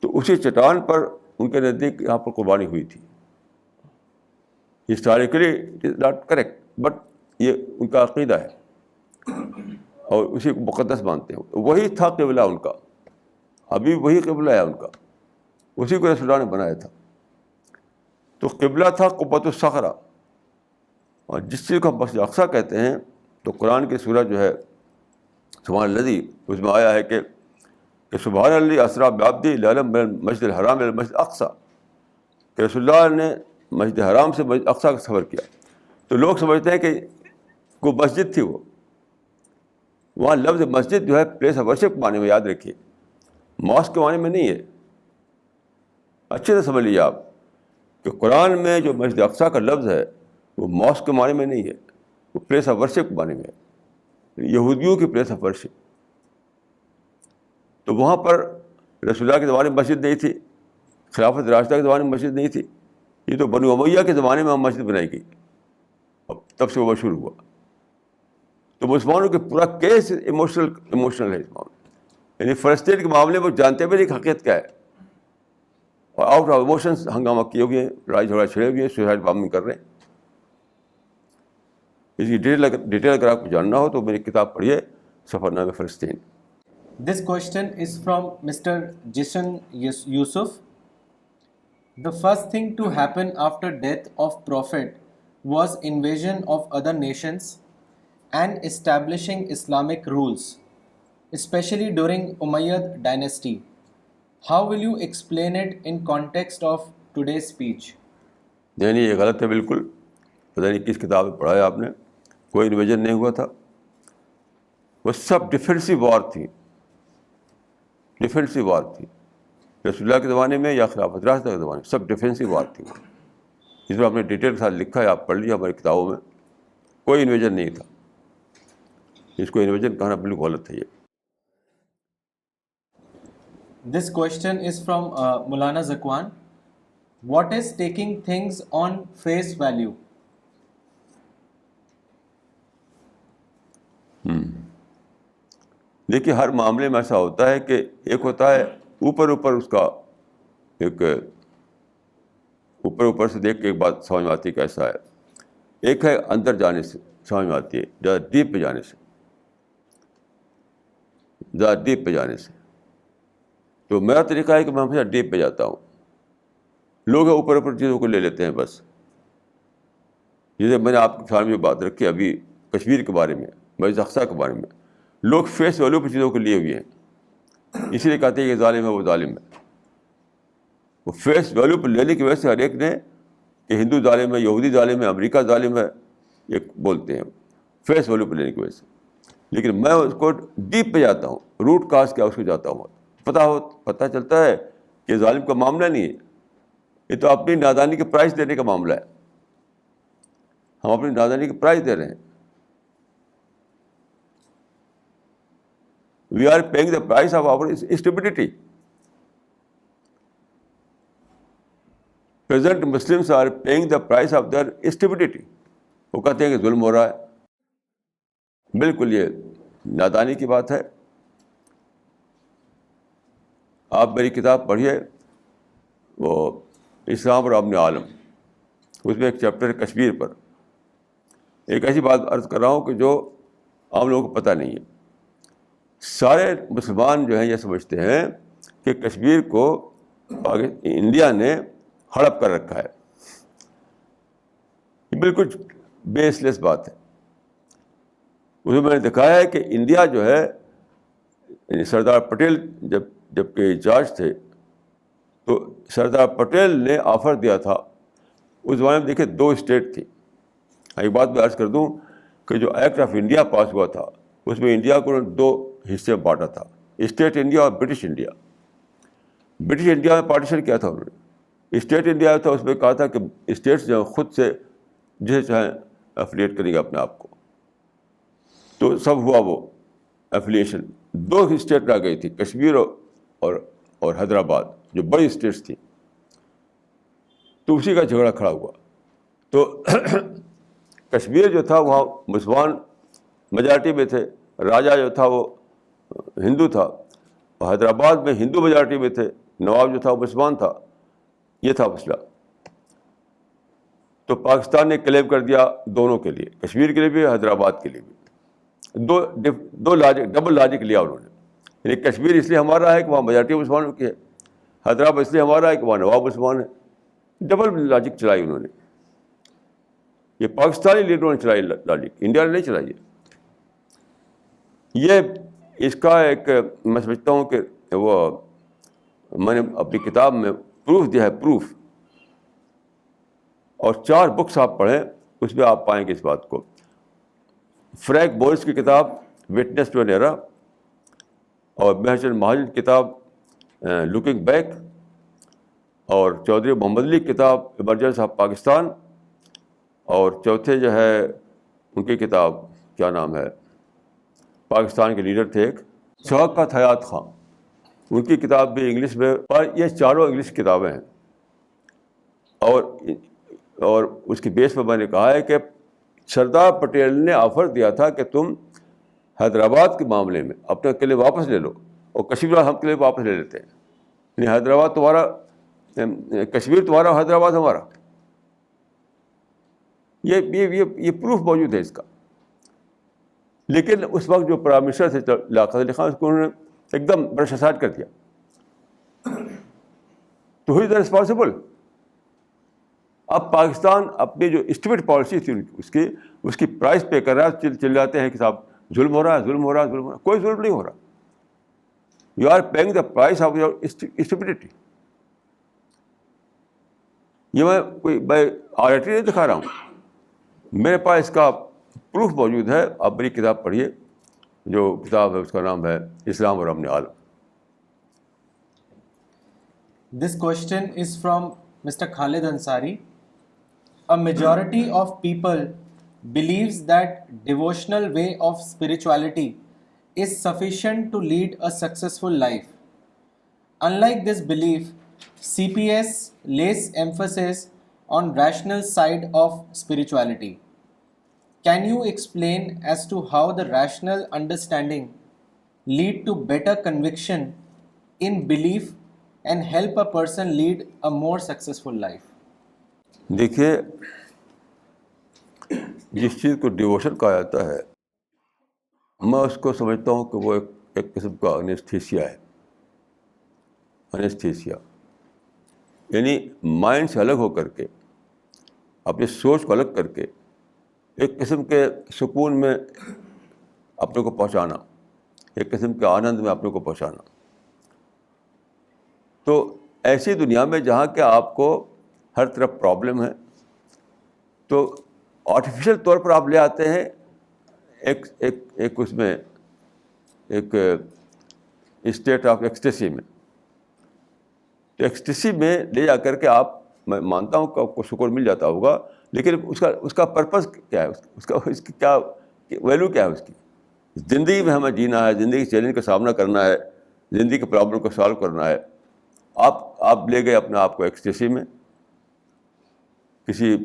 تو اسی چٹان پر ان کے نزدیک یہاں پر قربانی ہوئی تھی. Historically it is not correct, but یہ ان کا عقیدہ ہے اور اسی کو مقدس مانتے ہیں. وہی تھا قبلہ ان کا، ابھی وہی قبلہ ہے ان کا، اسی کو رسول اللہ نے بنایا تھا. تو قبلہ تھا قبۃ الصخرہ. اور جس چیز کو ہم مسجد اقصیٰ کہتے ہیں تو قرآن کی سورہ جو ہے سبحان الذی، اس میں آیا ہے کہ سبحان الذی اسریٰ بعبدہ لیلا من المسجد الحرام الی المسجد الاقصیٰ، کہ رسول اللہ نے مسجد حرام سے مسجد اقصیٰ کا سفر کیا. تو لوگ سمجھتے ہیں کہ کوئی مسجد تھی. وہاں لفظ مسجد جو ہے پلیس آف ورشپ کے معنی میں، یاد رکھیے، ماسک کے معنی میں نہیں ہے. اچھے سے سمجھ لیجیے آپ کہ قرآن میں جو مسجد اقصیٰ کا لفظ ہے وہ ماسک کے معنی میں نہیں ہے، وہ پلیس آف ورشپ کے معنی میں ہے، یہودیوں کی پلیس آف ورشپ. تو وہاں پر رسول اللہ کے زمانے میں مسجد نہیں تھی، خلافت راشدہ کے زمانے میں مسجد نہیں تھی. یہ تو بنو امیہ کے زمانے میں مسجد بنائی گئی، اب تب سے وہ مشہور ہوا. تو مسلمانوں کے پورا کیس ایموشنل ہے اس معاملے، یعنی فلسطین کے معاملے میں جانتے بھی نہیں کہ حقیقت کیا ہے، اور آؤٹ آف ایموشنس ہنگامہ کیے ہوئے ہیں، لڑائی جھگڑا چھڑے ہوئے ہیں، سوسائڈ بامبنگ کر رہے ہیں. اس کی ڈیٹیل اگر آپ کو جاننا ہو تو میری کتاب پڑھیے سفر نامہ فلسطین. This question is from Mr. Jishan Yusuf. The first thing to happen after death of Prophet was invasion of other nations and establishing Islamic rules, especially during Umayyad dynasty. How will you explain it in context of today's speech? نہیں یہ غلط ہے بالکل. پتہ نہیں کس کتاب میں پڑھا ہے آپ نے. کوئی انویژن نہیں ہوا تھا، وہ سب ڈیفینسو وار تھی، ڈیفینسو وار تھی. رسول اللہ کے زمانے میں یا خلافت راشدہ کے زمانے میں سب ڈیفینسو وار تھی. اس میں آپ نے ڈیٹیل کے ساتھ لکھا ہے، آپ پڑھ لیجیے ہماری کتابوں میں. کوئی انویژن نہیں تھا. اس کو انویژن کہنا بالکل غلط ہے. یہ This question is from Maulana Zakwan. What is taking things on face value? دیکھیے ہر معاملے میں ایسا ہوتا ہے کہ ایک ہوتا ہے اوپر اس کا ایک اوپر سے دیکھ کے ایک بات سمجھ میں آتی ہے کہ ایسا ہے. ایک ہے اندر جانے سے سمجھ میں آتی ہے، زیادہ ڈیپ پہ جانے سے، زیادہ ڈیپ پہ جانے سے. تو میرا طریقہ ہے کہ میں ہمیشہ ڈیپ پہ جاتا ہوں. لوگ اوپر چیزوں کو لے لیتے ہیں بس. جیسے میں نے آپ کے سامنے جو بات رکھی ابھی کشمیر کے بارے میں، مسجد اقصیٰ کے بارے میں، لوگ فیس ویلیو پہ چیزوں کو لیے ہوئے ہیں، اسی لیے کہتے ہیں کہ ظالم ہے وہ ظالم ہے. وہ فیس ویلیو پہ لینے کی وجہ سے ہر ایک نے کہ ہندو ظالم ہے، یہودی ظالم ہے، امریکہ ظالم ہے، یہ بولتے ہیں فیس ویلیو پہ لینے کی وجہ سے. لیکن میں اس کو ڈیپ پہ جاتا ہوں، روٹ کاز کیا اس کو جاتا ہوں. پتہ چلتا ہے کہ ظالم کا معاملہ نہیں ہے، یہ تو اپنی نادانی کے پرائز دینے کا معاملہ ہے. ہم اپنی نادانی کے پرائز دے رہے ہیں. We are paying the price of our stupidity. Present Muslims are paying the price of their stupidity. وہ کہتے ہیں کہ ظلم ہو رہا ہے. بالکل یہ نادانی کی بات ہے. آپ میری کتاب پڑھیے, وہ اسلام اور امن عالم, اس میں ایک چیپٹر ہے کشمیر پر. ایک ایسی بات عرض کر رہا ہوں کہ جو عام لوگوں کو پتہ نہیں ہے. سارے مسلمان جو ہیں یہ سمجھتے ہیں کہ کشمیر کو انڈیا نے ہڑپ کر رکھا ہے. یہ بالکل بیس لیس بات ہے. اس میں نے دکھایا ہے کہ انڈیا جو ہے, یعنی سردار پٹیل جب کہ انچارج تھے, تو سردار پٹیل نے آفر دیا تھا. اس زمانے میں دیکھیں 2 اسٹیٹ تھی. ایک بات میں عرض کر دوں کہ جو ایکٹ آف انڈیا پاس ہوا تھا اس میں انڈیا کو 2 حصے میں بانٹا تھا, اسٹیٹ انڈیا اور برٹش انڈیا. برٹش انڈیا میں پارٹیشن کیا تھا انہوں نے. اسٹیٹ انڈیا تھا, اس میں کہا تھا کہ اسٹیٹس جو خود سے جسے چاہیں ایفیلیٹ کریں گے اپنے آپ کو. تو سب ہوا وہ ایفیلیشن. 2 اسٹیٹ رہ گئی تھی, کشمیر اور حیدرآباد, جو بڑی اسٹیٹس تھیں. تو اسی کا جھگڑا کھڑا ہوا. تو کشمیر جو تھا وہاں مسلمان میجارٹی میں تھے, راجا جو تھا وہ ہندو تھا, اور حیدرآباد میں ہندو میجارٹی میں تھے, نواب جو تھا وہ مسلمان تھا. یہ تھا مسئلہ. تو پاکستان نے کلیم کر دیا دونوں کے لیے, کشمیر کے لیے بھی, حیدرآباد کے لیے بھی. دو لاجک, ڈبل لاجک لیا انہوں نے. یعنی کشمیر اس لیے ہمارا ہے کہ وہاں میجارٹی مسلمانوں کی ہے, حیدرآباد اس لیے ہمارا ہے کہ وہاں نواب مسلمان ہے. ڈبل لاجک چلائی انہوں نے. یہ پاکستانی لیڈروں نے چلائی لاجک, انڈیا نے نہیں چلائی. یہ اس کا ایک میں سمجھتا ہوں کہ وہ میں نے اپنی کتاب میں پروف دیا ہے, پروف. اور 4 بکس آپ پڑھیں, اس میں آپ پائیں گے اس بات کو. فرینک بورس کی کتاب وٹنس ٹو این ایرا, اور محسن مہاجن کی کتاب لکنگ بیک, اور چودھری محمد علی کی کتاب ایمرجنس آف پاکستان, اور چوتھے جو ہے ان کی کتاب کیا نام ہے, پاکستان کے لیڈر تھے ایک, شوکت حیات خان, ان کی کتاب بھی انگلش میں. اور یہ 4 انگلش کتابیں ہیں. اور اس کی بیس پر میں نے کہا ہے کہ سردار پٹیل نے آفر دیا تھا کہ تم حیدرآباد کے معاملے میں اپنے قلعے واپس لے لو, اور کشمیر ہم قلعے واپس لے لیتے ہیں. یعنی حیدرآباد تمہارا, کشمیر تمہارا, حیدرآباد ہمارا. یہ پروف موجود ہے اس کا. لیکن اس وقت جو پرائم منسٹر تھے لیاقت علی خان, اس کو انہوں نے ایک دم برش اسائڈ کر دیا. تو ہو از ریسپانسبل. اب پاکستان اپنی جو اسٹیمیٹ پالیسی تھی اس کی پرائز پے کر رہا ہے. چل جاتے ہیں کہ صاحب ظلم ہو رہا ہے, ظلم ہو رہا ہے, ظلم ہو رہا ہے. کوئی ظلم نہیں ہو رہا. You are paying the price of your stability. یہ میں کوئی آرٹری نہیں دکھا رہا ہوں, میرے پاس اس کا پروف موجود ہے. آپ میری کتاب پڑھیے, جو کتاب ہے اس کا نام ہے اسلام اور امن عالم. This question is from Mr. Khalid Ansari. A majority of people believes that devotional way of spirituality is sufficient to lead a successful life. Unlike this belief, CPS lays emphasis on rational side of spirituality. Can you explain as to how the rational understanding lead to better conviction in belief and help a person lead a more successful life? دیکھیے, جس چیز کو ڈیووشن کہا جاتا ہے, میں اس کو سمجھتا ہوں کہ وہ ایک قسم کا انیستھیسیا ہے. انیستھیسیا یعنی مائنڈ سے الگ ہو کر کے, اپنی سوچ کو الگ کر کے ایک قسم کے سکون میں اپنے کو پہنچانا, ایک قسم کے آنند میں اپنے کو پہنچانا. تو ایسی دنیا میں جہاں کہ آپ کو ہر طرف پرابلم ہے, تو آرٹیفیشل طور پر آپ لے آتے ہیں ایک اس میں ایک اسٹیٹ آف ایکسٹیسی میں. تو ایکسٹیسی میں لے جا کر کے آپ, میں مانتا ہوں کہ آپ کو سکون مل جاتا ہوگا, لیکن اس کا پرپز کیا ہے, اس کی کیا ویلیو کیا ہے اس کی. زندگی میں ہمیں جینا ہے, زندگی کے چیلنج کا سامنا کرنا ہے, زندگی کے پرابلم کو سالو کرنا ہے. آپ لے گئے اپنے آپ کو ایکسٹیسی میں, کسی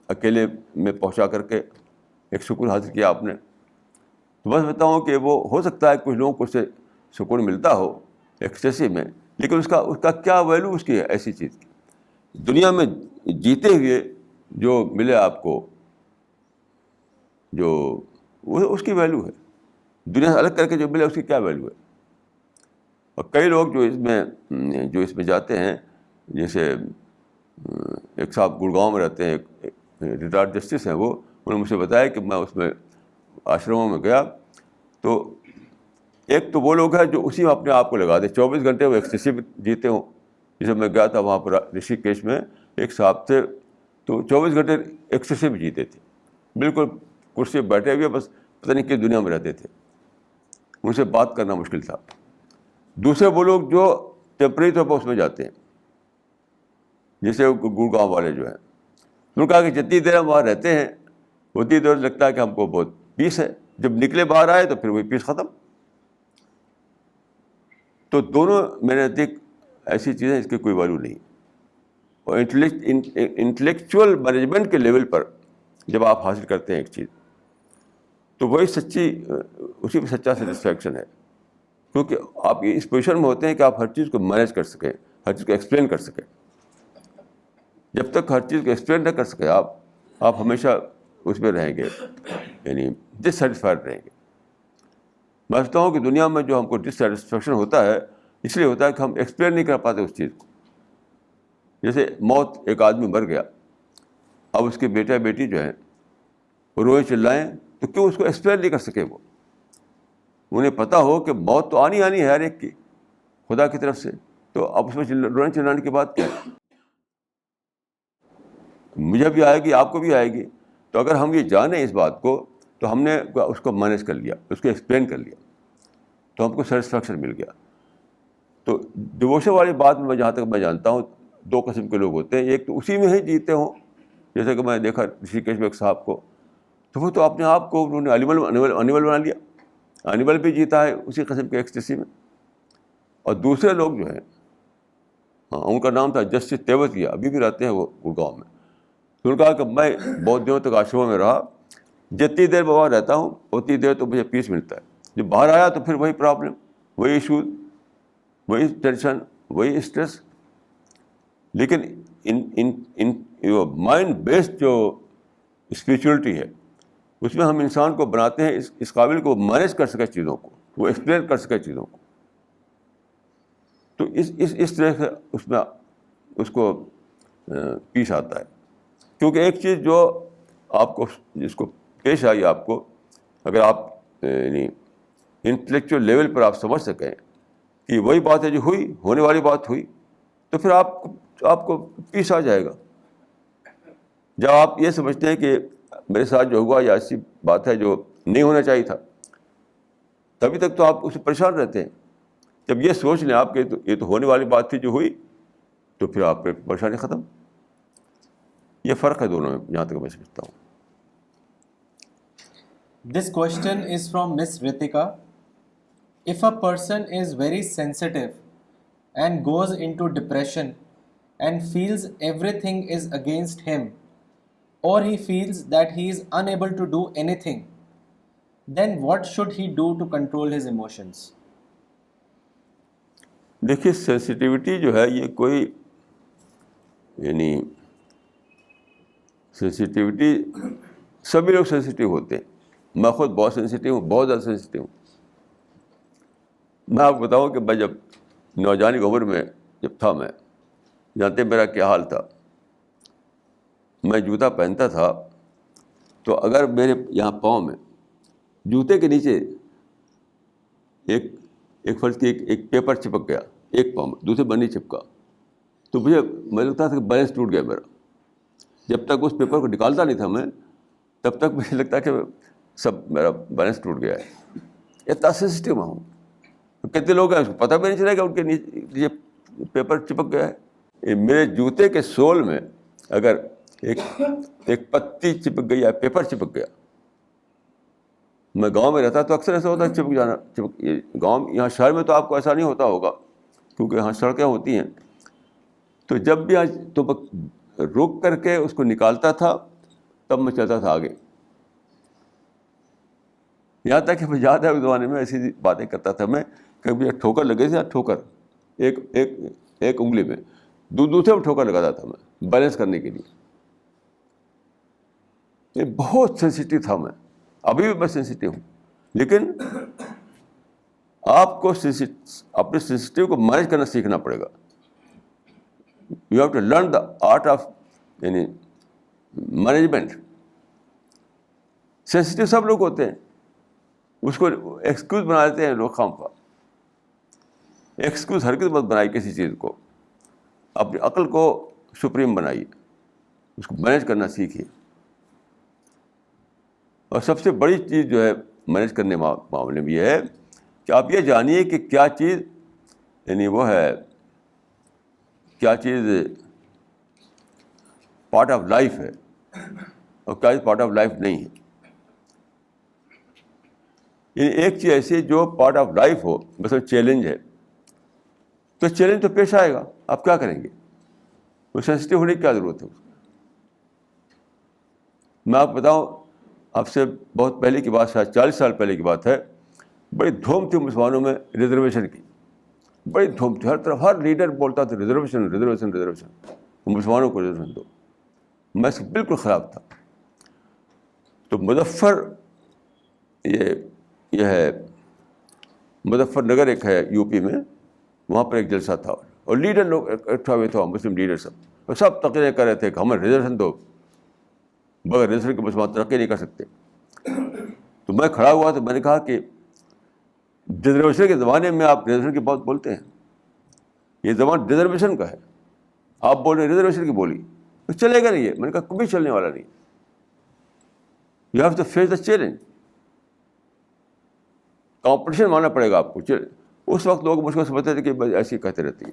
اکیلے میں پہنچا کر کے ایک سکون حاصل کیا آپ نے. تو بس بتاؤں کہ وہ ہو سکتا ہے کچھ لوگوں کو اس سے سکون ملتا ہو ایکسٹیسی میں، لیکن اس کا کیا ویلو اس کی ہے ایسی چیز کی. دنیا میں جیتے ہوئے جو ملے آپ کو، جو اس کی ویلو ہے. دنیا سے الگ کر کے جو ملے اس کی کیا ویلو ہے. اور کئی لوگ جو اس میں جاتے ہیں، جیسے ایک صاحب گڑگاؤں میں رہتے ہیں، ریٹائرڈ جسٹس ہیں، وہ انہوں نے مجھ سے بتایا کہ میں اس میں آشرموں میں گیا تو ایک تو وہ لوگ ہیں جو اسی میں اپنے آپ کو لگا دے، 24 گھنٹے وہ ایکسیسو جیتے ہوں. جیسے میں گیا تھا وہاں پر رشی کیش میں، ایک صاحب تھے تو 24 گھنٹے ایکسیسو جیتے تھے، بالکل کرسی پہ بیٹھے ہوئے، بس پتہ نہیں کس دنیا میں رہتے تھے، ان سے بات کرنا مشکل تھا. دوسرے وہ لوگ جو ٹیمپریری طور پر اس میں جاتے ہیں، جیسے گڑگاؤں والے جو ہیں، انہوں نے کہا کہ جتنی دیر ہم وہاں رہتے ہیں اتنی دیر لگتا ہے کہ ہم کو بہت پیس ہے، جب نکلے باہر آئے تو پھر وہی پیس ختم. تو دونوں میرے نزدیک ایسی چیزیں اس کی کوئی ویلو نہیں. اور انٹلیکچوئل مینجمنٹ کے لیول پر جب آپ حاصل کرتے ہیں ایک چیز تو وہی اسی میں سچا سیٹسفیکشن ہے، کیونکہ آپ اس پوزیشن میں ہوتے ہیں کہ آپ ہر چیز کو مینیج کر سکیں، ہر چیز کو ایکسپلین کر سکیں. جب تک ہر چیز کو ایکسپلین نہ کر سکیں آپ ہمیشہ اس میں رہیں گے، یعنی ڈسسیٹسفائڈ رہیں گے. میں سمجھتا ہوں کہ دنیا میں جو ہم کو ڈسسیٹسفیکشن ہوتا ہے اس لیے ہوتا ہے کہ ہم ایکسپلین نہیں کر پاتے اس چیز کو. جیسے موت، ایک آدمی مر گیا، اب اس کے بیٹا بیٹی جو ہیں وہ روئیں چلائیں تو کیوں اس کو ایکسپلین نہیں کر سکے. وہ انہیں پتہ ہو کہ موت تو آنی ہے ہر ایک کی خدا کی طرف سے، تو اب اس میں رونے چلانے کی بات کیا ہے. مجھے بھی آئے گی، آپ کو بھی آئے گی. تو اگر ہم یہ جانیں اس بات کو تو ہم نے اس کو مینیج کر لیا، اس کو ایکسپلین کر لیا، تو ہم کو سیٹسفیکشن مل گیا. تو ڈیووشن والی بات میں جہاں تک میں جانتا ہوں 2 قسم کے لوگ ہوتے ہیں. ایک تو اسی میں ہی جیتے ہوں، جیسے کہ میں نے دیکھا رشی کیش میں ایک صاحب کو، تو وہ تو اپنے آپ کو انہوں نے انیمل بنا لیا، انیمل بھی جیتا ہے اسی قسم کے ایکسٹیسی میں. اور دوسرے لوگ جو ہیں، ان کا نام تھا جسٹس تیوتیا، ابھی بھی رہتے ہیں وہ گڑگاؤں میں. تو انہوں نے کہا کہ میں بہت دنوں تک آشرموں میں رہا، جتنی دیر میں وہاں رہتا ہوں اتنی دیر تو مجھے پیس ملتا ہے. جب باہر آیا تو پھر وہی پرابلم، وہی ایشوز، وہی ٹینشن، وہی اسٹریس. لیکن مائنڈ بیسڈ جو اسپریچولیٹی ہے اس میں ہم انسان کو بناتے ہیں اس قابل کو مینیج کر سکے چیزوں کو، وہ ایکسپلین کر سکے چیزوں کو. تو اس طرح سے اس میں اس کو پیس آتا ہے. کیونکہ ایک چیز جو آپ کو جس کو پیش آئی آپ کو، اگر آپ یعنی انٹلیکچوئل لیول پر آپ سمجھ سکیں کہ وہی بات ہے جو ہونے والی بات ہوئی، تو پھر آپ کو پیس آ جائے گا. جب آپ یہ سمجھتے ہیں کہ میرے ساتھ جو ہوا یا ایسی بات ہے جو نہیں ہونا چاہیے تھا، تبھی تک تو آپ اس سے پریشان رہتے ہیں. جب یہ سوچ لیں آپ کہ یہ تو ہونے والی بات تھی جو ہوئی، تو پھر آپ پہ پریشانی ختم. یہ فرق ہے دونوں میں جہاں تک میں سمجھتا ہوں. This question is from Miss Ritika. If a person is very sensitive and goes into depression and feels everything is against him, or he feels that he is unable to do anything, then what should he do to control his emotions? دیکھیے سینسٹیوٹی جو ہے یہ کوئی یعنی سینسٹیوٹی سبھی لوگ سینسٹیو ہوتے ہیں. میں خود بہت سینسٹیو ہوں، بہت زیادہ سینسٹیو ہوں. میں آپ کو بتاؤں کہ میں جب نوجوانی عمر میں جب تھا، میں جانتے میرا کیا حال تھا. میں جوتا پہنتا تھا تو اگر میرے یہاں پاؤں میں جوتے کے نیچے ایک فرض کی ایک پیپر چپک گیا ایک پاؤں میں، دوسرے بنی چپکا، تو مجھے لگتا تھا کہ بیلنس ٹوٹ گیا میرا. جب تک اس پیپر کو نکالتا نہیں تھا میں، تب تک مجھے لگتا کہ سب میرا بیلنس ٹوٹ گیا ہے. اتنا سینسٹیو میں ہوں. کتنے لوگ ہیں اس کو پتہ بھی نہیں چلے گا ان کے نیچے پیپر چپک گیا ہے. میرے جوتے کے سول میں اگر ایک پتی چپک گئی یا پیپر چپک گیا، میں گاؤں میں رہتا تو اکثر ایسا ہوتا ہے چپک جانا. گاؤں یہاں شہر میں تو آپ کو ایسا نہیں ہوتا ہوگا کیونکہ یہاں سڑکیں ہوتی ہیں. تو جب بھی تو رک کر کے اس کو نکالتا تھا، تب میں چلتا تھا آگے. یہاں تک کہ مجھے یاد ہے اس زمانے میں ایسی باتیں کرتا تھا میں، کبھی ٹھوکر لگے تھے، ٹھوکر ایک ایک ایک انگلی میں، دوسرے میں ٹھوکر لگاتا تھا میں بیلنس کرنے کے لیے. یہ بہت سینسیٹیو تھا میں، ابھی بھی میں سینسیٹیو ہوں. لیکن آپ کو اپنے سینسیٹیو کو مینیج کرنا سیکھنا پڑے گا. You have to learn the art of یعنی مینجمنٹ. سینسیٹیو سب لوگ ہوتے ہیں، اس کو ایکسکیوز بنا دیتے ہیں لوگ خام خواہ. ایکسکیوز ہرگز مت بنائی کسی چیز کو، اپنی عقل کو سپریم بنائیے، اس کو مینیج کرنا سیکھیے. اور سب سے بڑی چیز جو ہے مینیج کرنے معاملے میں یہ ہے کہ آپ یہ جانیے کہ کیا چیز یعنی وہ ہے، کیا چیز پارٹ آف لائف ہے اور کیا چیز پارٹ آف لائف نہیں ہے. یعنی ایک چیز ایسی جو پارٹ آف لائف ہو، مثلا چیلنج ہے، تو چیلنج تو پیش آئے گا، آپ کیا کریں گے؟ وہ سینسٹیو ہونے کی کیا ضرورت ہے اس کو؟ میں آپ بتاؤں، آپ سے بہت پہلے کی بات، شاید 40 سال پہلے کی بات ہے، بڑی دھوم تھی مسلمانوں میں ریزرویشن کی، بڑی دھوم تھی. ہر طرف ہر لیڈر بولتا تھا ریزرویشن ریزرویشن ریزرویشن، مسلمانوں کو ریزرویشن دو. میں اس سے بالکل خلاف تھا. تو مظفر یہ ہے مظفر نگر ایک ہے یو پی میں، وہاں پر ایک جلسہ تھا اور لیڈر لوگ اکٹھا ہوئے تھے، مسلم لیڈر سب، اور سب تقریر کر رہے تھے کہ ہمیں ریزرویشن دو، بغیر ریزرویشن کے مسلمان ترقی نہیں کر سکتے. تو میں کھڑا ہوا تو میں نے کہا کہ ریزرویشن کے زمانے میں آپ ریزرویشن کی بات بولتے ہیں، یہ زبان ریزرویشن کا ہے، آپ بول رہے ہیں ریزرویشن کی بولی، تو چلے گا نہیں. یہ میں نے کہا کبھی چلنے والا نہیں. You have to face the challenge. Competition ماننا پڑے گا آپ کو. اس وقت لوگ مجھ کو سمجھتے تھے کہ بس ایسے ہی کہتے رہتے ہیں.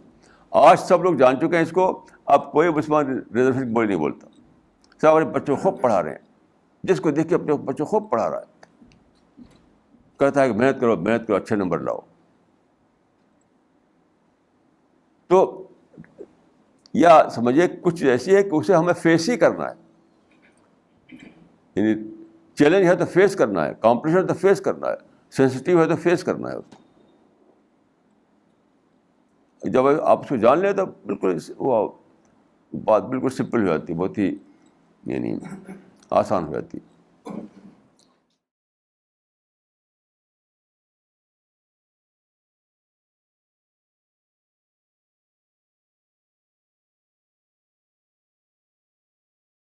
آج سب لوگ جان چکے ہیں اس کو. اب کوئی مسلمان ریزرویشن کی بولی نہیں بولتا. سب اپنے بچوں کو خوب پڑھا رہے ہیں، جس کو دیکھ کے اپنے بچوں کو خوب پڑھا رہا ہے، کہتا ہے کہ محنت کرو محنت کرو، اچھے نمبر لاؤ. تو یا سمجھیے کچھ ایسی ہے کہ اسے ہمیں فیس ہی کرنا ہے. یعنی چیلنج ہے تو فیس کرنا ہے، کمپٹیشن ہے تو فیس کرنا ہے، سینسٹیو ہے تو فیس کرنا ہے اس کو. جب آپ اس کو جان لیں تو بالکل وہ بات بالکل سمپل ہو جاتی، بہت ہی یعنی آسان ہو جاتی.